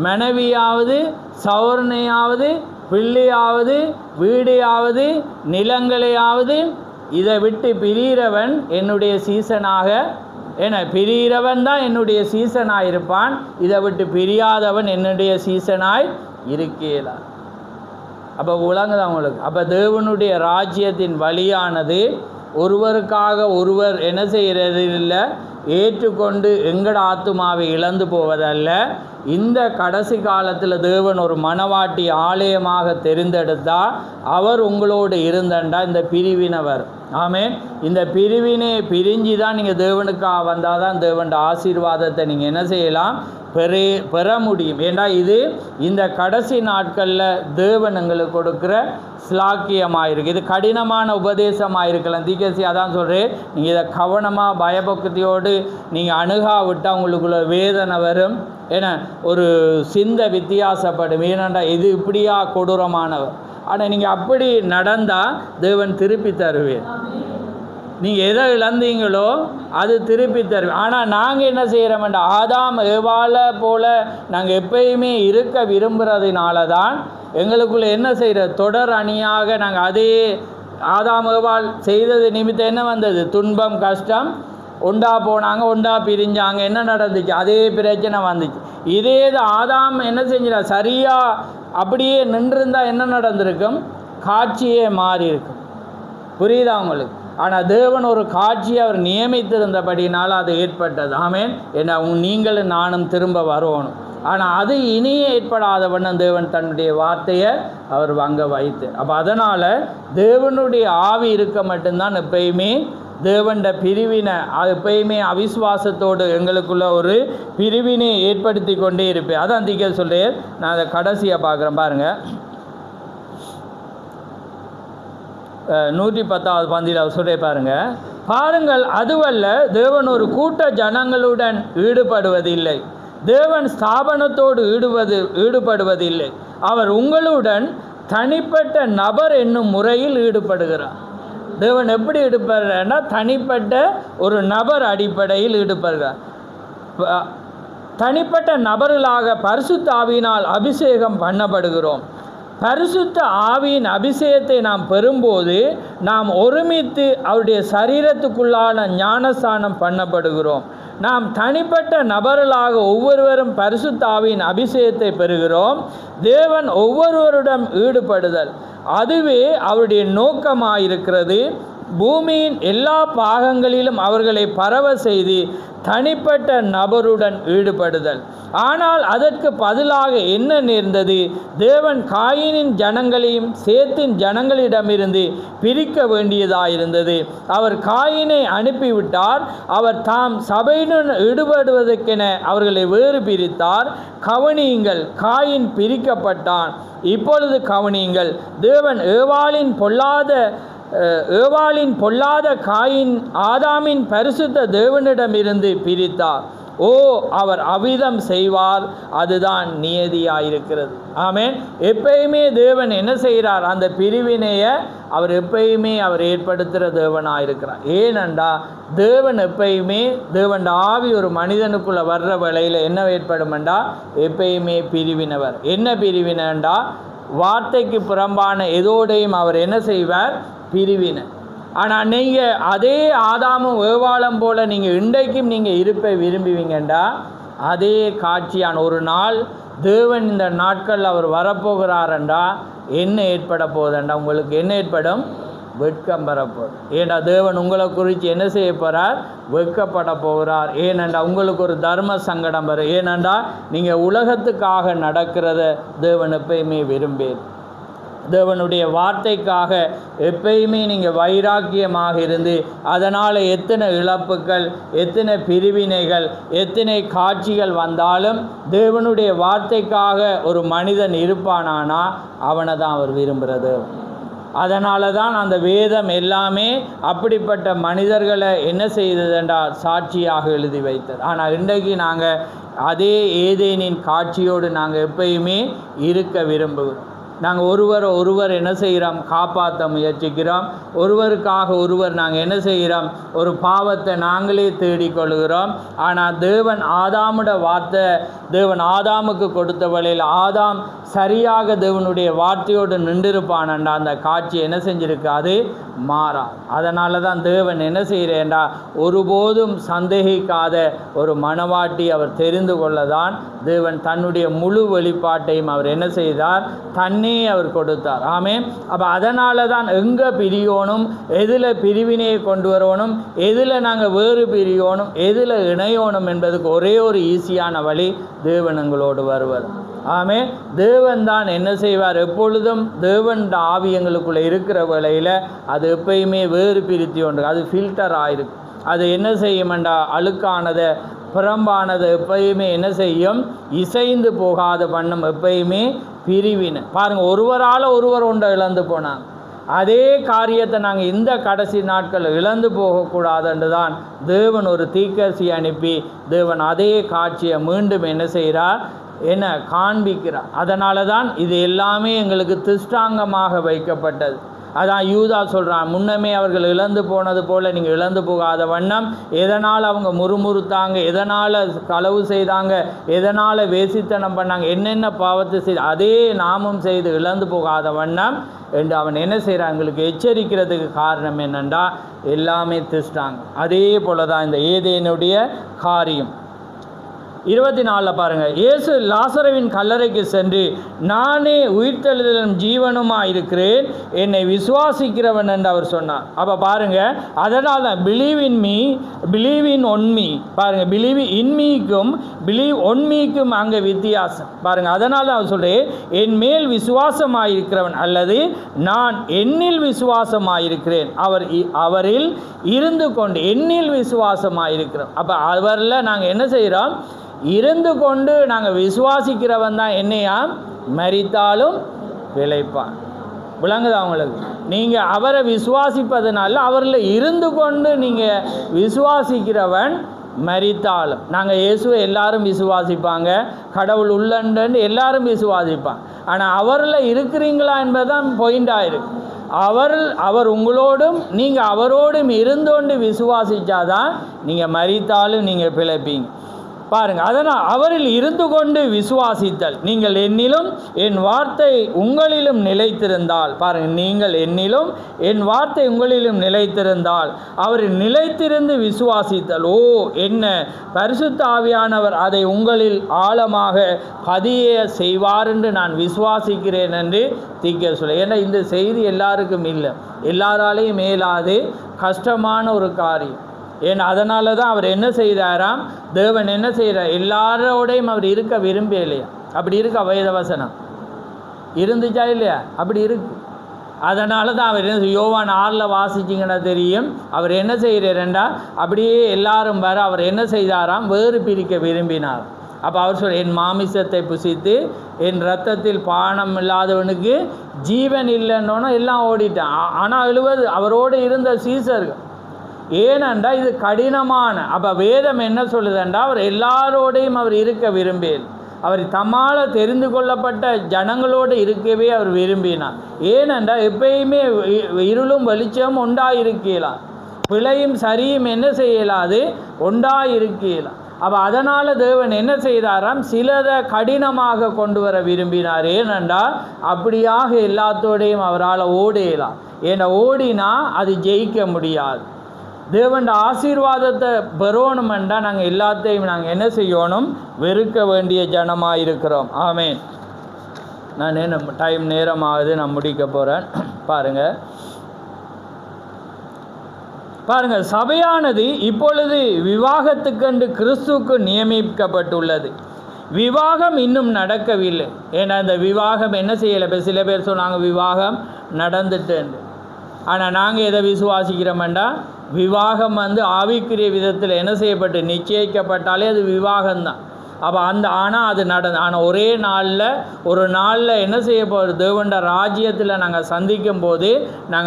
மனைவியாவது, சௌரனையாவது, பிள்ளையாவது, வீடையாவது, நிலங்களையாவது இதை விட்டு பிரிகிறவன் என்னுடைய சீசனாக, ஏன்னா பிரிகிறவன் தான் என்னுடைய சீசனாக இருப்பான். இதை விட்டு பிரியாதவன் என்னுடைய சீசனாய் இருக்கேலா. அப்போ உலகதான் உங்களுக்கு. அப்போ தேவனுடைய ராஜ்யத்தின் வழியானது ஒருவருக்காக ஒருவர் என்ன செய்கிறது இல்லை, ஏற்றுக்கொண்டு எங்கட ஆத்துமாவை இழந்து போவதல்ல. இந்த கடைசி காலத்தில் தேவன் ஒரு மனவாட்டி ஆலயமாக தெரிந்தெடுத்தா அவர் உங்களோடு இருந்தண்டா இந்த பிரிவினவர். ஆமென். இந்த பிரிவினை பிரிஞ்சு தான் நீங்கள் தேவனுக்காக வந்தால் தான் தேவன் ஆசீர்வாதத்தை நீங்கள் என்ன செய்யலாம்? பெற முடியும். ஏன்னா இது இந்த கடைசி நாட்களில் தேவன் எங்களுக்கு கொடுக்குற ஸ்லாக்கியமாக இருக்குது. இது கடினமான உபதேசமாக இருக்கலாம். தீகசி அதான் சொல்கிறேன், நீங்கள் இதை கவனமாக பயபக்தியோடு நீங்கள் அணுகாவிட்டால் உங்களுக்குள்ள வேதனை வரும். ஏன்னா ஒரு சிந்த வித்தியாசப்படும். ஏனண்டா இது இப்படியா கொடூரமானவர். ஆனால் நீங்கள் அப்படி நடந்தால் தேவன் திருப்பி தருவேன். நீங்கள் எதை இழந்தீங்களோ அது திருப்பி தருவேன். ஆனால் நாங்கள் என்ன செய்கிறோம்டா, ஆதாம் ஏவாளை போல் நாங்கள் எப்பயுமே இருக்க விரும்புகிறதுனால தான் எங்களுக்குள்ளே என்ன செய்கிற தொடர் அணியாக நாங்கள் அதே ஆதாம் ஏவாள் செய்தது நிமித்தம் என்ன வந்தது? துன்பம், கஷ்டம். ஒண்டா போனாங்க, ஒண்டா பிரிஞ்சாங்க, என்ன நடந்துச்சு? அதே பிரச்சனை வந்துச்சு. இதே ஆதாம் என்ன செஞ்சிடா, சரியாக அப்படியே நின்றிருந்தால் என்ன நடந்திருக்கும்? காட்சியே மாறி இருக்கும். புரியுதா உங்களுக்கு? ஆனால் தேவன் ஒரு காட்சியை அவர் நியமித்திருந்தபடினால் அது ஏற்பட்டது. ஆமென். ஏன்னா நீங்களும் நானும் திரும்ப வரணும். ஆனால் அது இனியே ஏற்படாதவண்ணம் தேவன் தன்னுடைய வார்த்தையை அவர் அங்கே வைத்து. அப்போ அதனால் தேவனுடைய ஆவி இருக்க மட்டும்தான் எப்பயுமே தேவண்ட பிரிவினை, அது எப்பயுமே அவிசுவாசத்தோடு எங்களுக்குள்ள ஒரு பிரிவினை ஏற்படுத்தி கொண்டே இருப்பேன். அதான் தீக்க சொல்கிறேன். நான் அதை கடைசியாக பார்க்குறேன் பாருங்கள். 110வது பந்தியில் அவர் சொல்ல பாருங்கள், அதுவல்ல, தேவன் ஒரு கூட்ட ஜனங்களுடன் ஈடுபடுவதில்லை. தேவன் ஸ்தாபனத்தோடு ஈடுபடுவதில்லை. அவர் உங்களுடன் தனிப்பட்ட நபர் என்னும் முறையில் ஈடுபடுகிறார். தேவன் எப்படி ஈடுபடுறார்னா தனிப்பட்ட ஒரு நபர் அடிப்படையில் ஈடுபடுகிறார். தனிப்பட்ட நபர்களாக பரிசுத்த ஆவியினால் அபிஷேகம் பண்ணப்படுகிறோம். பரிசுத்த ஆவியின் அபிஷேகத்தை நாம் பெறும்போது நாம் ஒருமித்து அவருடைய சரீரத்துக்குள்ளான ஞானஸ்தானம் பண்ணப்படுகிறோம். நாம் தனிப்பட்ட நபர்களாக ஒவ்வொருவரும் பரிசுத்த ஆவியின் அபிஷேகத்தை பெறுகிறோம். தேவன் ஒவ்வொருவருடன் ஈடுபடுதல், அதுவே அவருடைய நோக்கமாயிருக்கிறது. பூமியின் எல்லா பாகங்களிலும் அவர்களை பரவ செய்து தனிப்பட்ட நபருடன் ஈடுபடுதல். ஆனால் அதற்கு பதிலாக என்ன நேர்ந்தது? தேவன் காயினின் ஜனங்களையும் சேத்தின் ஜனங்களிடமிருந்து பிரிக்க வேண்டியதாயிருந்தது. அவர் காயினை அனுப்பிவிட்டார். அவர் தாம் சபையுடன் ஈடுபடுவதற்கென அவர்களை வேறு பிரித்தார். கவனியுங்கள், காயின் பிரிக்கப்பட்டான். இப்பொழுது கவனியுங்கள், தேவன் ஏவாளின் பொல்லாத காயின் ஆதாமின் பரிசுத்த தேவனிடமிருந்து பிரித்தார். அவர் அவ்விதம் செய்வார், அதுதான் நியதியாயிருக்கிறது. ஆமென். எப்பயுமே தேவன் என்ன செய்கிறார்? அந்த பிரிவினையை அவர் எப்பயுமே அவர் ஏற்படுத்துகிற தேவனாயிருக்கிறார். ஏனென்றா தேவன் எப்பயுமே தேவன் ஆவி ஒரு மனிதனுக்குள்ளே வர்ற வேளையில் என்ன ஏற்படுமெண்டா எப்பயுமே பிரிவினவர். என்ன பிரிவினண்டா வார்த்தைக்கு புறம்பான எதோடையும் அவர் என்ன செய்வார்? பிரிவினை. ஆனால் நீங்கள் அதே ஆதாமும் ஏவாளும் போல் நீங்கள் இன்றைக்கும் நீங்கள் இருப்பை விரும்புவீங்கண்டா அதே காட்சியான ஒரு நாள் தேவன் இந்த நாட்களில் அவர் வரப்போகிறாரண்டா என்ன ஏற்பட போகுதுண்டா உங்களுக்கு என்ன ஏற்படும்? வெட்கம் பெறப்போம். ஏன்னா தேவன் உங்களை குறித்து என்ன செய்ய போகிறார்? வெட்கப்பட போகிறார். ஏனென்றா உங்களுக்கு ஒரு தர்ம சங்கடம் வரும். ஏனென்றா நீங்கள் உலகத்துக்காக நடக்கிறத தேவன் எப்பயுமே விரும்பேன். தேவனுடைய வார்த்தைக்காக எப்பயுமே நீங்கள் வைராக்கியமாக இருந்து அதனால் எத்தனை இழப்புகள், எத்தனை பிரிவினைகள், எத்தனை காட்சிகள் வந்தாலும் தேவனுடைய வார்த்தைக்காக ஒரு மனிதன் இருப்பானானா அவனை தான் அவர் விரும்புகிறது. அதனால தான் அந்த வேதம் எல்லாமே அப்படிப்பட்ட மனிதர்களை என்ன செய்ததென்றால் சாட்சியாக எழுதி வைத்தது. ஆனால் இன்றைக்கு நாங்கள் அதே ஏதேனின் காட்சியோடு நாங்கள் எப்பயுமே இருக்க விரும்புகிறோம். நாங்கள் ஒருவர் என்ன செய்கிறோம்? காப்பாற்ற முயற்சிக்கிறோம். ஒருவருக்காக ஒருவர் நாங்கள் என்ன செய்கிறோம்? ஒரு பாவத்தை நாங்களே தேடிக்கொள்கிறோம். ஆனால் தேவன் ஆதாமுட வார்த்தை, தேவன் ஆதாமுக்கு கொடுத்த வழியில் ஆதாம் சரியாக தேவனுடைய வார்த்தையோடு நின்றிருப்பானண்டா அந்த காட்சி என்ன செஞ்சிருக்காது? மாறா. அதனால தான் தேவன் என்ன செய்கிறேன்டா ஒருபோதும் சந்தேகிக்காத ஒரு மனவாட்டி அவர் தெரிந்து கொள்ளதான் தேவன் தன்னுடைய முழு வெளிப்பாட்டையும் அவர் என்ன செய்தார்? தன்னை அவர் கொடுத்தார். ஆமென். அப்போ அதனால தான் எங்கே பிரியோனும், எதில் பிரிவினையை கொண்டு வரணும், எதில் நாங்கள் வேறு பிரியோனும், எதில் இணையோனும் என்பதுக்கு ஒரே ஒரு ஈஸியான வழி தேவன் எங்களோடு வருவது. ஆமென். தேவன் தான் என்ன செய்வார்? எப்பொழுதும் தேவன் ஆவி எங்களுக்குள்ளே இருக்கிற வேளையில் அது எப்பயுமே வேறு பிரித்து ஒன்று, அது ஃபில்டர் ஆகிருக்கு. அது என்ன செய்யுமெண்டா அழுக்கானதை, புறம்பானது எப்பயுமே என்ன செய்யும்? இசைந்து போகாத வண்ணம் எப்பயுமே பிரிவினை. பாருங்கள், ஒருவரால் ஒருவர் ஒன்றை இழந்து போனாங்க. அதே காரியத்தை நாங்கள் இந்த கடைசி நாட்கள் இழந்து போகக்கூடாதுன்று தான் தேவன் ஒரு தீர்க்கதரிசி அனுப்பி தேவன் அதே காட்சியை மீண்டும் என்ன செய்கிறார்? என்ன காண்பிக்கிறார். அதனால தான் இது எல்லாமே எங்களுக்கு திஷ்டாங்கமாக வைக்கப்பட்டது. அதான் யூதா சொல்கிறான், முன்னமே அவர்கள் இழந்து போனது போல் நீங்கள் இழந்து போகாத வண்ணம், எதனால் அவங்க முறுமுறுத்தாங்க, எதனால் களவு செய்தாங்க, எதனால் வேசித்தனம் பண்ணாங்க, என்னென்ன பாவத்தை செய்து அதே நாமும் செய்து இழந்து போகாத வண்ணம் என்று அவன் என்ன செய்கிறான்? எங்களுக்கு எச்சரிக்கிறதுக்கு காரணம் என்னென்றா எல்லாமே திஷ்டாங்க. அதே போல தான் இந்த ஏதேனுடைய காரியம். 24 பாருங்கள், இயேசு லாசருவின் கல்லறைக்கு சென்று, நானே உயிர்த்தெழுதலும் ஜீவனுமாக இருக்கிறேன், என்னை விசுவாசிக்கிறவன் என்று அவர் சொன்னார். அப்போ பாருங்கள், அதனால் தான் பிலீவ் இன் ஒன் மீ. பாருங்கள், பிலீவ் இன் மீக்கும் பிலீவ் ஒன் மீக்கும் அங்கே வித்தியாசம் பாருங்கள். அதனால் அவர் சொல்கிறேன், என் மேல் விசுவாசமாயிருக்கிறவன் அல்லது நான் என்னில் விசுவாசமாயிருக்கிறேன், அவரில் இருந்து கொண்டு என்னில் விசுவாசமாயிருக்கிறோம். அப்போ அவரில் நாங்கள் என்ன செய்கிறோம்? இருந்து கொண்டு நாங்கள் விசுவாசிக்கிறவன் தான் என்னையா மரித்தாலும் பிழைப்பான். விளங்குதா உங்களுக்கு? நீங்கள் அவரை விசுவாசிப்பதனால அவரில் இருந்து கொண்டு நீங்கள் விசுவாசிக்கிறவன் மரித்தாலும். நாங்கள் இயேசுவை எல்லாரும் விசுவாசிப்பாங்க, கடவுள் உள்ளன்னு எல்லாரும் விசுவாசிப்பாங்க. ஆனால் அவரில் இருக்கிறீங்களா என்பதுதான் பாயிண்டாக இருக்கு. அவர் உங்களோடும் நீங்கள் அவரோடும் இருந்தோண்டு விசுவாசித்தாதான் நீங்கள் மரித்தாலும் நீங்கள் பிழைப்பீங்க. பாருங்கள், அதனால் அவரில் இருந்து கொண்டு விசுவாசித்தல், நீங்கள் என்னிலும் என் வார்த்தை உங்களிலும் நிலைத்திருந்தால், பாருங்கள், நீங்கள் என்னிலும் என் வார்த்தை உங்களிலும் நிலைத்திருந்தால், அவரில் நிலைத்திருந்து விசுவாசித்தல், ஓ என்ன பரிசுத்த ஆவியானவர் அதை உங்களில் ஆழமாக பதிய செய்வார் என்று நான் விசுவாசிக்கிறேன் என்று தீர்க்க சொல்ல. ஏன்னா இந்த செய்தி எல்லாருக்கும் இல்லை, எல்லாராலையும் மேலாது கஷ்டமான ஒரு காரியம். ஏன்னா அதனால தான் அவர் என்ன செய்கிறாராம்? தேவன் என்ன செய்கிறார்? எல்லாரோடையும் அவர் இருக்க விரும்பலையா? அப்படி இருக்க வேதவசனம் இருந்துச்சா இல்லையா? அப்படி இருக்கு. அதனால தான் அவர் என்ன, யோவான் 6 வாசிச்சிங்கன்னா தெரியும், அவர் என்ன செய்கிறாருண்டா அப்படியே எல்லாரும் வர அவர் என்ன செய்தாராம்? வேறு பிரிக்க விரும்பினார். அப்போ அவர் சொல்ல, என் மாமிசத்தை புசித்து என் இரத்தத்தில் பானம் இல்லாதவனுக்கு ஜீவன் இல்லைன்னொன்னா எல்லாம் ஓடிட்டான். ஆனால் 70 அவரோடு இருந்த சீசர்கள். ஏனென்றா இது கடினமான. அப்போ வேதம் என்ன சொல்லுதுண்டா, அவர் எல்லாரோடையும் அவர் இருக்க விரும்பேன். அவர் தம்மால் தெரிந்து கொள்ளப்பட்ட ஜனங்களோடு இருக்கவே அவர் விரும்பினார். ஏனென்றா எப்பயுமே இருளும் வெளிச்சம் உண்டாயிருக்கலாம், பிழையும் சரியும் என்ன செய்யலாது உண்டாயிருக்கலாம். அப்போ அதனால் தேவன் என்ன செய்தாராம்? சிலதை கடினமாக கொண்டு வர விரும்பினார். ஏனென்றால் அப்படியாக எல்லாத்தோடையும் அவரால் ஓடலாம். ஏன்னா ஓடினா அது ஜெயிக்க முடியாது. தேவன் ஆசீர்வாதத்தை பெறணுமெண்டா நாங்கள் எல்லாத்தையும் நாங்கள் என்ன செய்யணும்? வெறுக்க வேண்டிய ஜனமாக இருக்கிறோம். ஆமேன். நான் டைம் நேரமாகுது, நான் முடிக்க போகிறேன். பாருங்கள், பாருங்கள், சபையானது இப்பொழுது விவாகத்துக்கென்று கிறிஸ்துவுக்கு நியமிக்கப்பட்டுள்ளது. விவாகம் இன்னும் நடக்கவில்லை. ஏன்னா இந்த விவாகம் என்ன செய்யலை? இப்போ சில பேர் சொன்னாங்க விவாகம் நடந்துட்டுன்னு. ஆனால் நாங்கள் எதை விசுவாசிக்கிறோம்டா, விவாகம் ஆவிக்குரிய விதத்தில் என்ன செய்யப்பட்டு நிச்சயிக்கப்பட்டாலே அது விவாகம்தான். அப்போ ஆனால் அது ஆனால் ஒரே ஒரு நாளில் என்ன செய்ய போகிற தேவண்ட ராஜ்யத்தில் நாங்கள் சந்திக்கும் போது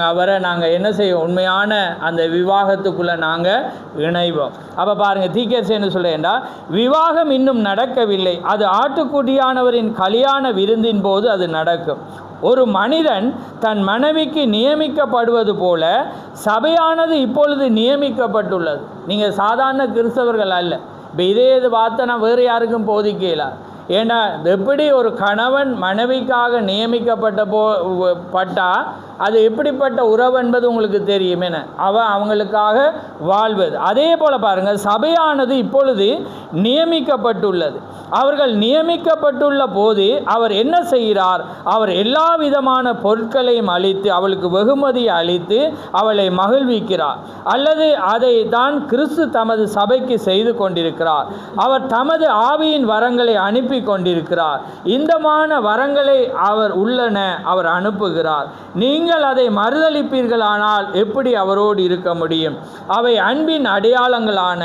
அவரை என்ன செய்வோம்? உண்மையான அந்த விவாகத்துக்குள்ளே நாங்கள் இணைவோம். அப்போ பாருங்கள், தீக்கேஸ் என்ன சொல்லேன்டா, விவாகம் இன்னும் நடக்கவில்லை, அது ஆட்டுக்குட்டியானவரின் கல்யாண விருந்தின் போது அது நடக்கும். ஒரு மனிதன் தன் மனைவிக்கு நியமிக்கப்படுவது போல சபையானது இப்பொழுது நியமிக்கப்பட்டுள்ளது. நீங்கள் சாதாரண கிறிஸ்தவர்கள் அல்ல. இப்போ இதே வார்த்தை நான் வேறு யாருக்கும் போதிக்கல. ஏன்னா எப்படி ஒரு கணவன் மனைவிக்காக நியமிக்கப்பட்டால் அது எப்படிப்பட்ட உறவு என்பது உங்களுக்கு தெரியும். என அவங்களுக்காக வாழ்வது. அதே போல் பாருங்கள், சபையானது இப்பொழுது நியமிக்கப்பட்டுள்ளது. அவர்கள் நியமிக்கப்பட்டுள்ள போது அவர் என்ன செய்கிறார்? அவர் எல்லா விதமான பொருட்களையும் அளித்து அவளுக்கு வெகுமதியை அளித்து அவளை மகிழ்விக்கிறார். அல்லது அதை தான் கிறிஸ்து தமது சபைக்கு செய்து கொண்டிருக்கிறார். அவர் தமது ஆவியின் வரங்களை அனுப்பி கொண்டிருக்கிறார். இந்தமான வரங்களை அவர் அனுப்புகிறார். நீங்கள் அதை மறுதளிப்பீர்களானால் எப்படி அவரோடு இருக்க முடியும்? அவை அன்பின் அடையாளங்களான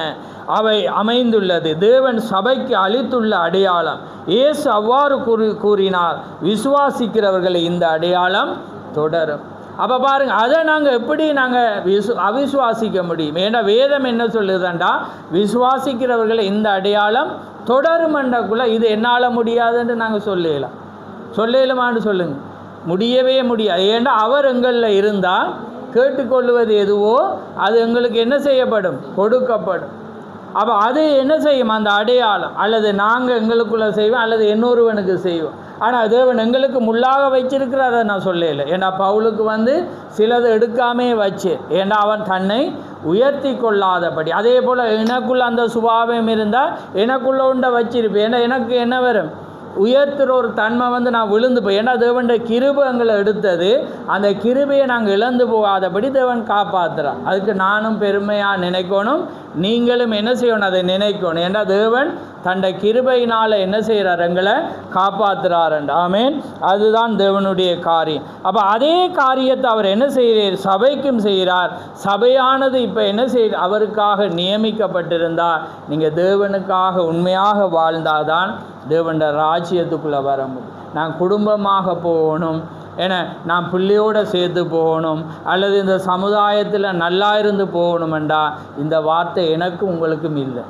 அவை அமைந்துள்ளது. தேவன் சபைக்கு அளித்துள்ள அடையாளம். இயேசு அவ்வாறு கூறினார், விசுவாசிக்கிறவர்களை இந்த அடையாளம் தொடரும். அப்போ பாருங்கள், அதை நாங்கள் எப்படி அவிசுவாசிக்க முடியும்? ஏன்னா வேதம் என்ன சொல்லுதுண்டா, விசுவாசிக்கிறவர்களை இந்த அடையாளம் தொடருமண்டக்குள்ளே இது என்னால் முடியாதுன்னு நாங்கள் சொல்லலாமான்னு சொல்லுங்கள். முடியவே முடியாது. ஏன்னா அவர் எங்களில் இருந்தால் கேட்டுக்கொள்வது எதுவோ அது எங்களுக்கு என்ன செய்யப்படும்? கொடுக்கப்படும். அப்போ அது என்ன செய்யும்? அந்த அடையாளம் அல்லது நாங்கள் எங்களுக்குள்ளே செய்வோம் அல்லது இன்னொருவனுக்கு செய்வோம். ஆனால் தேவன் எங்களுக்கு முள்ளாக வச்சிருக்கிறத நான் சொல்லலை. ஏன்னா பவுலுக்கு சிலது எடுக்காமே வச்சு, ஏன்னா அவன் தன்னை உயர்த்தி கொள்ளாதபடி. அதே போல் எனக்குள்ள அந்த சுபாவம் இருந்தால் எனக்குள்ள உண்டை வச்சிருப்பேன். ஏன்னா எனக்கு என்ன வரும்? உயர்த்துகிற ஒரு தன்மை நான் விழுந்து போய். ஏன்னா தேவன் கிருபை எங்களை எடுத்தது, அந்த கிருபையை நாங்கள் இழந்து போகாதபடி தேவன் காப்பாற்றுறான். அதுக்கு நானும் பெருமையாக நினைக்கணும், நீங்களும் என்ன செய்யணும்? அதை நினைக்கணும். ஏன்னா தேவன் தன்னை கிருபையினால் என்ன செய்கிறார்? எங்களை காப்பாற்றுறார். ஆமென். அதுதான் தேவனுடைய காரியம். அப்போ அதே காரியத்தை அவர் என்ன செய்கிறார்? சபைக்கும் செய்கிறார். சபையானது இப்போ என்ன செய்ய அவருக்காக நியமிக்கப்பட்டிருந்தால், நீங்கள் தேவனுக்காக உண்மையாக வாழ்ந்தால்தான் தேவன் ராஜ்யத்துக்குள்ளே வர முடியும். நான் குடும்பமாக போகணும், ஏன்னா நான் பிள்ளையோடு சேர்த்து போகணும், அல்லது இந்த சமுதாயத்தில் நல்லா இருந்து போகணுமெண்டா இந்த வார்த்தை எனக்கும் உங்களுக்கும் இல்லை.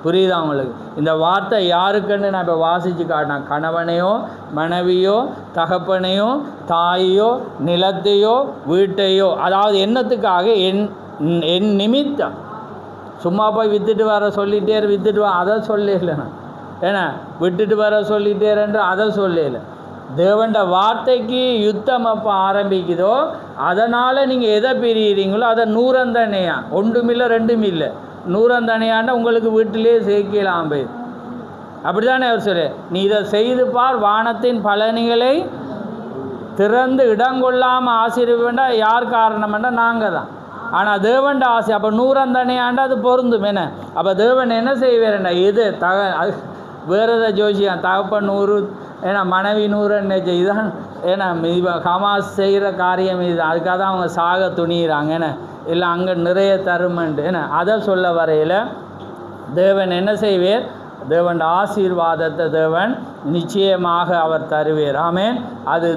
புரியுதா உங்களுக்கு? இந்த வார்த்தை யாருக்குன்னு நான் இப்போ வாசித்து காட்டினேன். கணவனையோ மனைவியோ தகப்பனையோ தாயையோ நிலத்தையோ வீட்டையோ, அதாவது என்னத்துக்காக? என் நிமித்தம். சும்மா போய் விற்றுட்டு வர விற்றுட்டு வர அதை சொல்லலை நான். ஏன்னா விட்டுட்டு வர சொல்லிட்டேரென்று அதை சொல்லலை. தேவண்ட வார்த்தைக்கு யுத்தம் அப்போ ஆரம்பிக்குதோ அதனால் நீங்கள் எதை பிரிகிறீங்களோ அதை நூறந்தனையா, ஒன்றுமில்லை ரெண்டுமில்லை, நூறந்தனையாண்டா உங்களுக்கு வீட்டிலே சேர்க்கலாம் போய். அப்படி தானே அவர் சொல்லு, நீ இதை செய்து பார், வானத்தின் பலனிகளை திறந்து இடங்கொள்ளாமல் ஆசீர்வண்டா யார் காரணம்ண்டா நாங்கள் தான். ஆனால் தேவண்ட ஆசை அப்போ நூறந்தனையாண்டா அது பொருந்தும். என்ன அப்போ தேவன் என்ன செய்வார்ண்டா? இது வேறு எதை ஜோசியம் தகப்பன் 100, ஏன்னா மனைவி 100 இதுதான். ஏன்னா ஹமாஸ் செய்கிற காரியம் இது. அதுக்காக தான் அவங்க சாக துணிகிறாங்க. ஏன்னா இல்லை அங்கே நிறைய தருமண்டு. ஏன்னா அதை சொல்ல வரையில் தேவன் என்ன செய்வார்? தேவன் ஆசீர்வாதத்தை தேவன் நிச்சயமாக அவர் தருவார். ஆமென். அது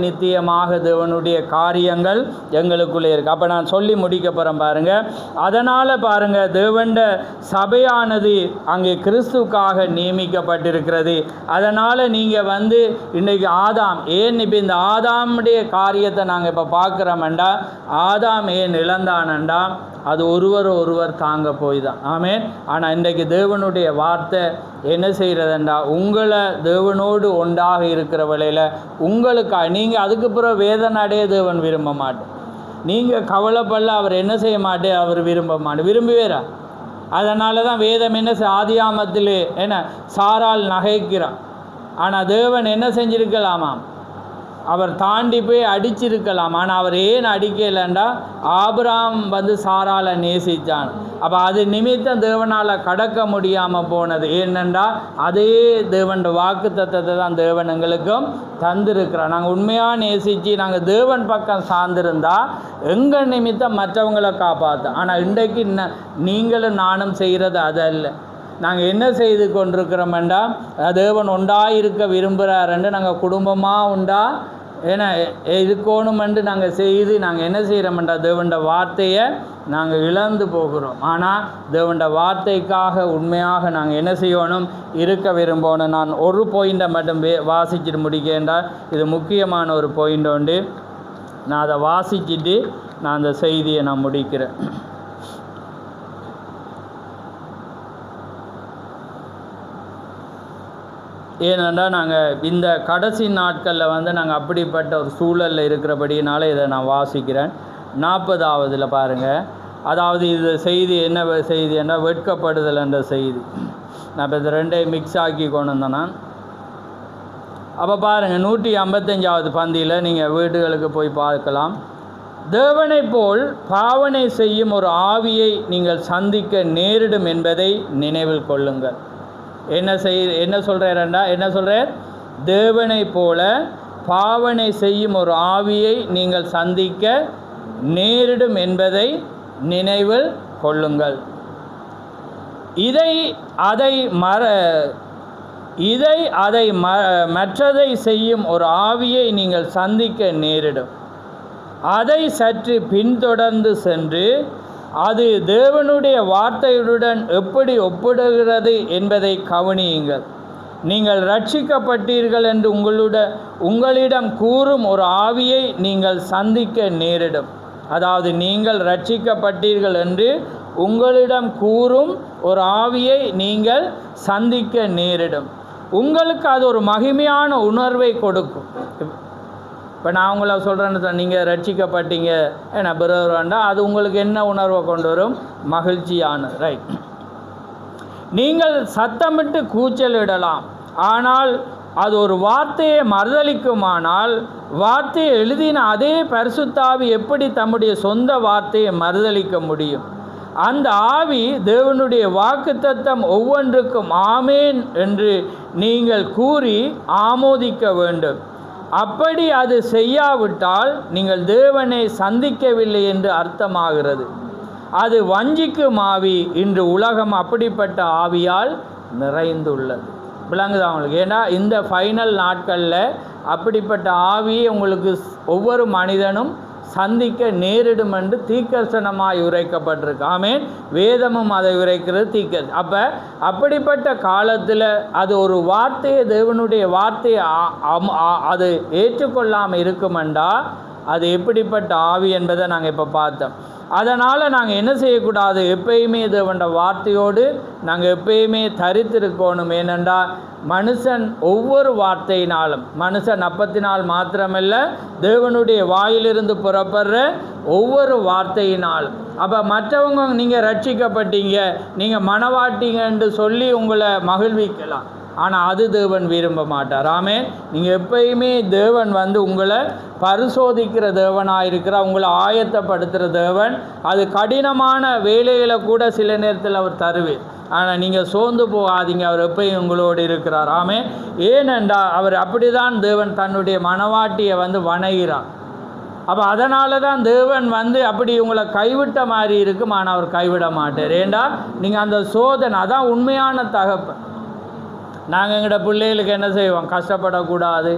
நித்தியமாக தேவனுடைய காரியங்கள் எங்களுக்குள்ளே இருக்குது. அப்போ நான் சொல்லி முடிக்க போகிறேன் பாருங்கள். அதனால் பாருங்கள், தேவண்ட சபையானது அங்கே கிறிஸ்துக்காக நியமிக்கப்பட்டிருக்கிறது. அதனால் நீங்கள் இன்றைக்கி ஆதாம் ஏன் இப்போ இந்த ஆதாமுடைய காரியத்தை நாங்கள் இப்போ பார்க்குறோம்டா, ஆதாம் ஏன் இழந்தானண்டா அது ஒருவர் தாங்க போய் தான். ஆமென். ஆனால் இன்றைக்கு தேவனுடைய வார்த்தை என்ன செய்கிறதுண்டா, உங்களை தேவனோடு ஒன்றாக இருக்கிற வேளையில் உங்களுக்கு நீங்கள் அதுக்கு பிறகு வேதனை அடைய தேவன் விரும்ப மாட்டேன். நீங்கள் கவலைப்படல அவர் என்ன செய்ய மாட்டேன்? அவர் விரும்ப மாட்டேன். விரும்புவேரா? அதனால தான் வேதம் என்ன ஆதியாமத்தில் என்ன சாரால் நகைக்கிறான். ஆனால் தேவன் என்ன செஞ்சிருக்கலாமாம்? அவர் தாண்டி போய் அடிச்சிருக்கலாம். ஆனால் அவர் ஏன் அடிக்கலைண்டா ஆபிரகாம் வந்து சாராளை நேசித்தான். அப்போ அது நிமித்தம் தேவனால் கடக்க முடியாமல் போனது. ஏனென்றா அதே தேவன் வாக்கு தத்தத்தை தான் தேவன் எங்களுக்கும் தந்திருக்கிறார். நாங்கள் உண்மையாக நேசித்து நாங்கள் தேவன் பக்கம் சார்ந்திருந்தா எங்கள் நிமித்தம் மற்றவங்களை காப்பாற்ற. ஆனால் இன்றைக்கு நீங்களும் நானும் செய்கிறது அதல்ல. நாங்கள் என்ன செய்து கொண்டிருக்கிறோம்டா தேவன் உண்டாயிருக்க விரும்புகிறாருன்னு நாங்கள் குடும்பமாக உண்டா ஏன்னா இருக்கணுமென்று நாங்கள் செய்து நாங்கள் என்ன செய்கிறோம்டா தேவண்ட வார்த்தையை நாங்கள் இழந்து போகிறோம். ஆனால் தேவண்ட வார்த்தைக்காக உண்மையாக நாங்கள் என்ன செய்யணும், இருக்க விரும்பணும். நான் ஒரு பாயிண்ட்டை மட்டும் வாசிச்சுட்டு முடிக்கின்றா. இது முக்கியமான ஒரு பாயிண்ட் உண்டு. நான் அதை வாசிச்சுட்டு நான் அந்த செய்தியை நான் முடிக்கிறேன். ஏனென்றால் நாங்கள் இந்த கடைசி நாட்களில் வந்து நாங்கள் அப்படிப்பட்ட ஒரு சூழலில் இருக்கிறபடினால இதை நான் வாசிக்கிறேன். 40ஆவதில் பாருங்கள். அதாவது இது செய்தி என்ன செய்தி என்றால் வெட்கப்படுதல் என்ற செய்தி. நான் இப்போ இந்த ரெண்டையும் மிக்ஸ் ஆக்கி கொண்டு வந்தேன் நான். அப்போ பாருங்கள் 155வது பந்தியில் நீங்கள் வீடுகளுக்கு போய் பார்க்கலாம். தேவனை போல் பாவனை செய்யும் ஒரு ஆவியை நீங்கள் சந்திக்க நேரிடும் என்பதை நினைவில் கொள்ளுங்கள். என்ன சொல்கிறார்? தேவனை போல பாவனை செய்யும் ஒரு ஆவியை நீங்கள் சந்திக்க நேரிடும் என்பதை நினைவில் கொள்ளுங்கள். மற்றதை செய்யும் ஒரு ஆவியை நீங்கள் சந்திக்க நேரிடும். அதை சற்று பின்தொடர்ந்து சென்று அது தேவனுடைய வார்த்தையுடன் எப்படி ஒப்பிடுகிறது என்பதை கவனியுங்கள். நீங்கள் ரட்சிக்கப்பட்டீர்கள் என்று உங்களிடம் கூறும் ஒரு ஆவியை நீங்கள் சந்திக்க நேரிடும். அதாவது நீங்கள் ரட்சிக்கப்பட்டீர்கள் என்று உங்களிடம் கூறும் ஒரு ஆவியை நீங்கள் சந்திக்க நேரிடும். உங்களுக்கு அது ஒரு மகிமையான உணர்வை கொடுக்கும். இப்போ நான் உங்களை சொல்கிறேன்னு நீங்கள் ரட்சிக்கப்பட்டீங்க ஏன்னா பிறர் வேண்டாம், அது உங்களுக்கு என்ன உணர்வை கொண்டு வரும்? மகிழ்ச்சியான. ரைட். நீங்கள் சத்தமிட்டு கூச்சலிடலாம், ஆனால் அது ஒரு வார்த்தையை மறுதளிக்குமானால் வார்த்தையை எழுதின அதே பரிசுத்தாவி எப்படி தம்முடைய சொந்த வார்த்தையை மறுதளிக்க முடியும்? அந்த ஆவி தேவனுடைய வாக்குத்தத்தம் ஒவ்வொன்றுக்கும் ஆமேன் என்று நீங்கள் கூறி ஆமோதிக்க வேண்டும். அப்படி அது செய்யாவிட்டால் நீங்கள் தேவனை சந்திக்கவில்லை என்று அர்த்தமாகிறது. அது வஞ்சிக்கும் ஆவி. இன்று உலகம் அப்படிப்பட்ட ஆவியால் நிறைந்துள்ளது. விளங்குதா உங்களுக்கு? ஏன்னா இந்த ஃபைனல் நாட்களில் அப்படிப்பட்ட ஆவியை உங்களுக்கு ஒவ்வொரு மனிதனும் சந்திக்க நேரிடும் என்று தீர்க்கதரிசனமாய் உரைக்கப்பட்டிருக்கு. ஆமென். வேதமும் அதை உரைக்கிறது தீர்க்க. அப்படிப்பட்ட காலத்தில் அது ஒரு வார்த்தையை தேவனுடைய வார்த்தையை அது ஏற்றுக்கொள்ளாமல் இருக்குமெண்டா அது எப்படிப்பட்ட ஆவி என்பதை நாங்கள் இப்போ பார்த்தோம். அதனால் நாங்கள் என்ன செய்யக்கூடாது? எப்பயுமே தேவனுடைய வார்த்தையோடு நாங்கள் எப்பயுமே தரித்திருக்கணும். ஏனென்றால் மனுஷன் ஒவ்வொரு வார்த்தையினாலும், மனுஷன் அப்பத்தினால் மாத்திரமல்ல தேவனுடைய வாயிலிருந்து புறப்படுற ஒவ்வொரு வார்த்தையினாலும். அப்போ மற்றவங்க நீங்கள் ரட்சிக்கப்பட்டீங்க, நீங்கள் மனவாட்டீங்கன்னு சொல்லி உங்களை மகிழ்விக்கலாம். ஆனால் அது தேவன் விரும்ப மாட்டார். ஆமென். நீங்கள் எப்பயுமே தேவன் வந்து உங்களை பரிசோதிக்கிற தேவனாக இருக்கிறார், உங்களை ஆயத்தப்படுத்துகிற தேவன். அது கடினமான வேலைகளை கூட சில நேரத்தில் அவர் தருவேன். ஆனால் நீங்கள் சோர்ந்து போகாதீங்க, அவர் எப்பயும் உங்களோடு இருக்கிறார். ஆமென். ஏனென்றால் அவர் அப்படி தான் தேவன் தன்னுடைய மனவாட்டியை வந்து வணங்குகிறார். அப்போ அதனால தான் தேவன் வந்து அப்படி உங்களை கைவிட்ட மாதிரி இருக்கும், ஆனால் அவர் கைவிட மாட்டார். ஏண்டா நீங்கள் அந்த சோதனை அதான் உண்மையான தகப்பன். நாங்கள் எங்களோட பிள்ளைகளுக்கு என்ன செய்வோம்? கஷ்டப்படக்கூடாது.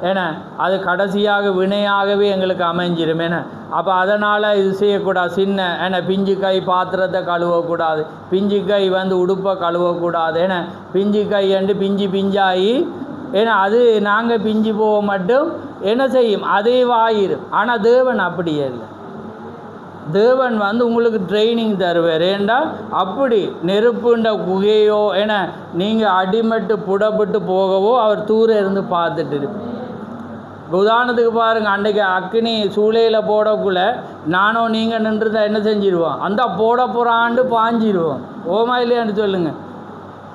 ஏன்னா அது கடைசியாக வினையாகவே எங்களுக்கு அமைஞ்சிடும். ஏன்னா அப்போ அதனால் இது செய்யக்கூடாது. சின்ன ஏன்னா பிஞ்சு கை பாத்திரத்தை கழுவக்கூடாது, பிஞ்சு கை வந்து உடுப்பை கழுவக்கூடாது. ஏன்னா பிஞ்சு கை என்று பிஞ்சாகி ஏன்னா அது நாங்கள் பிஞ்சு போக மட்டும் என்ன செய்யும்? அதே வாயிரும். ஆனால் தேவன் அப்படியே இல்லை. தேவன் வந்து உங்களுக்கு ட்ரைனிங் தருவார். ஏண்டா அப்படி நெருப்புண்ட குகையோ ஏன்னா நீங்கள் அடிமட்டு புடப்பட்டு போகவோ அவர் தூர இருந்து பார்த்துட்டு இருப்பேன். உதாரணத்துக்கு பாருங்கள், அன்றைக்கு அக்னி சூளையில் போடக்குள்ள நானும் நீங்கள் நின்றுதான் என்ன செஞ்சிடுவோம்? அந்த போட போகிறாண்டு பாஞ்சிடுவோம். ஓமா இல்லையான்னு சொல்லுங்கள்.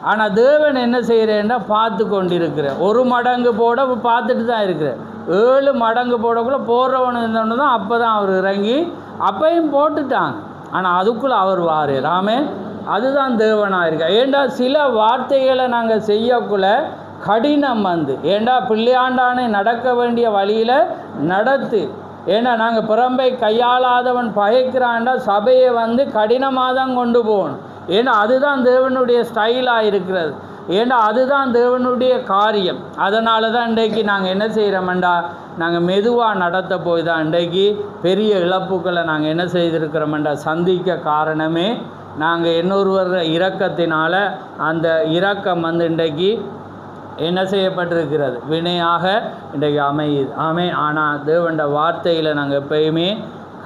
ஆனால் தேவன் என்ன செய்கிறேன்னா பார்த்து கொண்டிருக்கிற. ஒரு மடங்கு போட பார்த்துட்டு தான் இருக்கிறார். 7 மடங்கு போடக்குள்ளே போடுறவனு இருந்தோன்னு தான் அப்போ தான் அவர் இறங்கி அப்பையும் போட்டுட்டாங்க. ஆனால் அதுக்குள்ளே அவர் வாராமே. அதுதான் தேவனாக இருக்க. ஏண்டா சில வார்த்தைகளை நாங்கள் செய்யக்குள்ள கடினம் வந்து, ஏண்டா பிள்ளையாண்டானே நடக்க வேண்டிய வழியில் நடத்து. ஏன்னா நாங்கள் புறம்பை கையாளாதவன் பகைக்கிறான்டா சபையை வந்து கடினமாக தான் கொண்டு போகணும். ஏன்னா அதுதான் தேவனுடைய ஸ்டைலாக இருக்கிறது. ஏன்னா அதுதான் தேவனுடைய காரியம். அதனால தான் இன்றைக்கு நாங்கள் என்ன செய்கிறோம்டா, நாங்கள் மெதுவாக நடத்த போய் தான் இன்றைக்கு பெரிய இழப்புக்களை நாங்கள் என்ன செய்திருக்கிறோம்டா சந்திக்க காரணமே நாங்கள் இன்னொருவர் இரக்கத்தினால் அந்த இரக்கம் வந்து இன்றைக்கு என்ன செய்யப்பட்டிருக்கிறது, வினையாக இன்றைக்கு அமையுது. ஆனால் தேவண்ட வார்த்தையில் நாங்கள் எப்பயுமே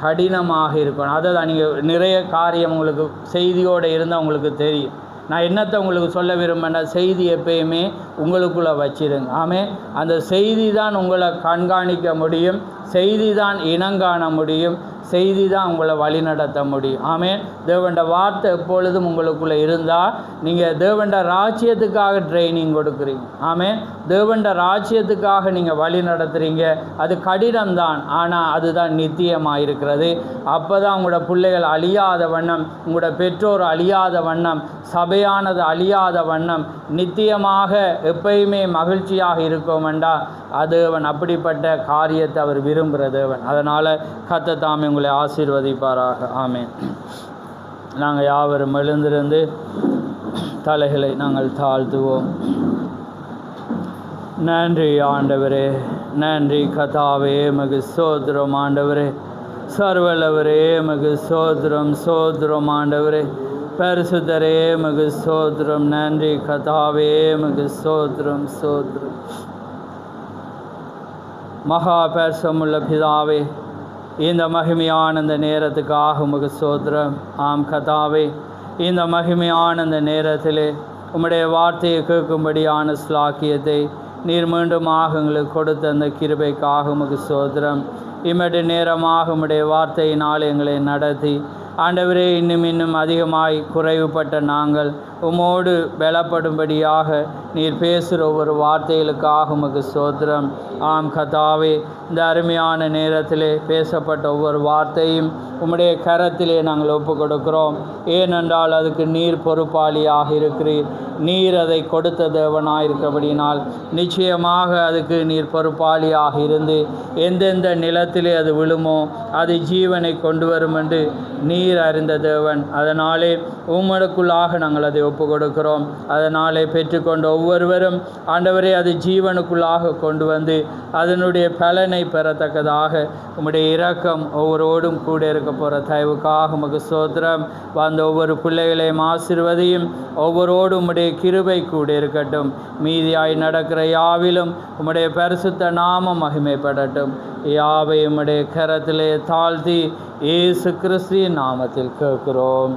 கடினமாக இருக்கணும். அதை தான் நீங்கள் நிறைய காரியம் உங்களுக்கு செய்தியோடு இருந்தால் உங்களுக்கு தெரியும். நான் என்னத்தை உங்களுக்கு சொல்ல விரும்பினா, செய்தி எப்பயுமே உங்களுக்குள்ளே வச்சிருங்க. அந்த செய்தி தான் உங்களை கண்காணிக்க முடியும், செய்தி தான் இனங்காண முடியும், செய்தி தான் உங்களை வழி நடத்த முடியும். தேவண்ட வார்த்தை எப்பொழுதும் உங்களுக்குள்ளே இருந்தால் நீங்கள் தேவண்ட ராஜ்யத்துக்காக ட்ரைனிங் கொடுக்குறீங்க. தேவண்ட ராஜ்யத்துக்காக நீங்கள் வழி நடத்துகிறீங்க. அது கடினம்தான், ஆனால் அதுதான் நித்தியமாக இருக்கிறது. அப்போ தான் உங்களோட பிள்ளைகள் அழியாத வண்ணம், உங்களோட பெற்றோர் அழியாத வண்ணம், சபையானது அழியாத வண்ணம் நித்தியமாக எப்பயுமே மகிழ்ச்சியாக இருக்கோம்டா தேவன் அப்படிப்பட்ட காரியத்தை அவர் விரும்புகிற தேவன். அதனால் கர்த்தர் தாமே உங்களை ஆசீர்வதிப்பாராக. ஆமென். நாங்கள் யாவரும் எழுந்திருந்து தலைகளை நாங்கள் தாழ்த்துவோம். நன்றி ஆண்டவரே, நன்றி கர்த்தாவே, மகு சோத்திரம் ஆண்டவரே, சர்வலவரே மகு சோத்திரம், சோத்திரம் ஆண்டவரே, பரிசுத்தரே மகு சோத்திரம். நன்றி கர்த்தாவே, மகு சோத்திரம், சோத்திரம். மகா பரிசுத்தமுள்ள பிதாவே, இந்த மகிமையான இந்த நேரத்துக்காக உமக்கு ஸ்தோத்திரம். ஆம் கர்த்தாவே, இந்த மகிமையான இந்த நேரத்திலே உம்முடைய வார்த்தையை கேட்கும்படியான ஸ்லாக்கியத்தை நீர் மீண்டுமாக எங்களுக்கு கொடுத்த அந்த கிருபைக்காக உமக்கு ஸ்தோத்திரம். இம்மட்டு நேரமாக உம்முடைய வார்த்தையினால் எங்களை நடத்தி ஆண்டவரே, இன்னும் அதிகமாய் குறைவுபட்ட நாங்கள் உமோடு பலப்படும்படியாக நீர் பேசுகிற ஒவ்வொரு வார்த்தைகளுக்காக உமக்கு ஸ்தோத்திரம். ஆம் கர்த்தாவே, இந்த அருமையான நேரத்திலே பேசப்பட்ட ஒவ்வொரு வார்த்தையும் உம்முடைய கரத்திலே நாங்கள் ஒப்பு கொடுக்கிறோம். ஏனென்றால் அதுக்கு நீர் பொறுப்பாளியாக இருக்கிறீர். நீர் அதை கொடுத்த தேவனாக இருக்கிறபடினால் நிச்சயமாக அதுக்கு நீர் பொறுப்பாளியாக இருந்து எந்தெந்த நிலத்திலே அது விழுமோ அது ஜீவனை கொண்டு வரும் என்று நீர் அறிந்த தேவன். அதனாலே உம்முக்குள்ளாக நாங்கள் அதை ஒப்பு கொடுக்கிறோம். அதனாலே பெற்றுக்கொண்ட ஒவ்வொருவரும் ஆண்டவரே அது ஜீவனுக்குள்ளாக கொண்டு வந்து அதனுடைய பலனை பெறத்தக்கதாக உம்முடைய இரக்கம் ஒவ்வொருவரோடும் கூட இருக்க போகிற தயவுக்காக உமக்கு ஸ்தோத்திரம். வந்த ஒவ்வொரு பிள்ளைகளையும் ஆசீர்வதியும், ஒவ்வொருவோடும் உம்முடைய கிருபை கூட இருக்கட்டும். மீதியாய் நடக்கிற யாவிலும் உம்முடைய பரிசுத்த நாமம் மகிமைப்படட்டும். யாவை உம்முடைய கரத்திலே தாழ்த்தி இயேசு கிறிஸ்துவின் நாமத்தில் கேட்கிறோம்.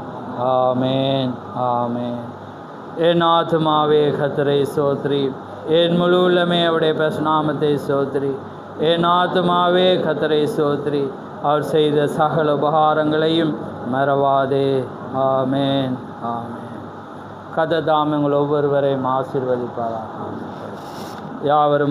ஆமேன், ஆமேன். என் ஆத்துமாவே கர்த்தரை ஸ்தோத்திரி, என் முழு உள்ளமே அவருடைய பரிசுநாமத்தை ஸ்தோத்திரி. என் ஆத்துமாவே கர்த்தரை ஸ்தோத்திரி, அவர் செய்த சகல உபகாரங்களையும் மறவாதே. ஆமேன், ஆமேன். கர்த்தர் தாமே உங்கள் ஒவ்வொருவரையும் ஆசீர்வதிப்பாராக. யாவரும்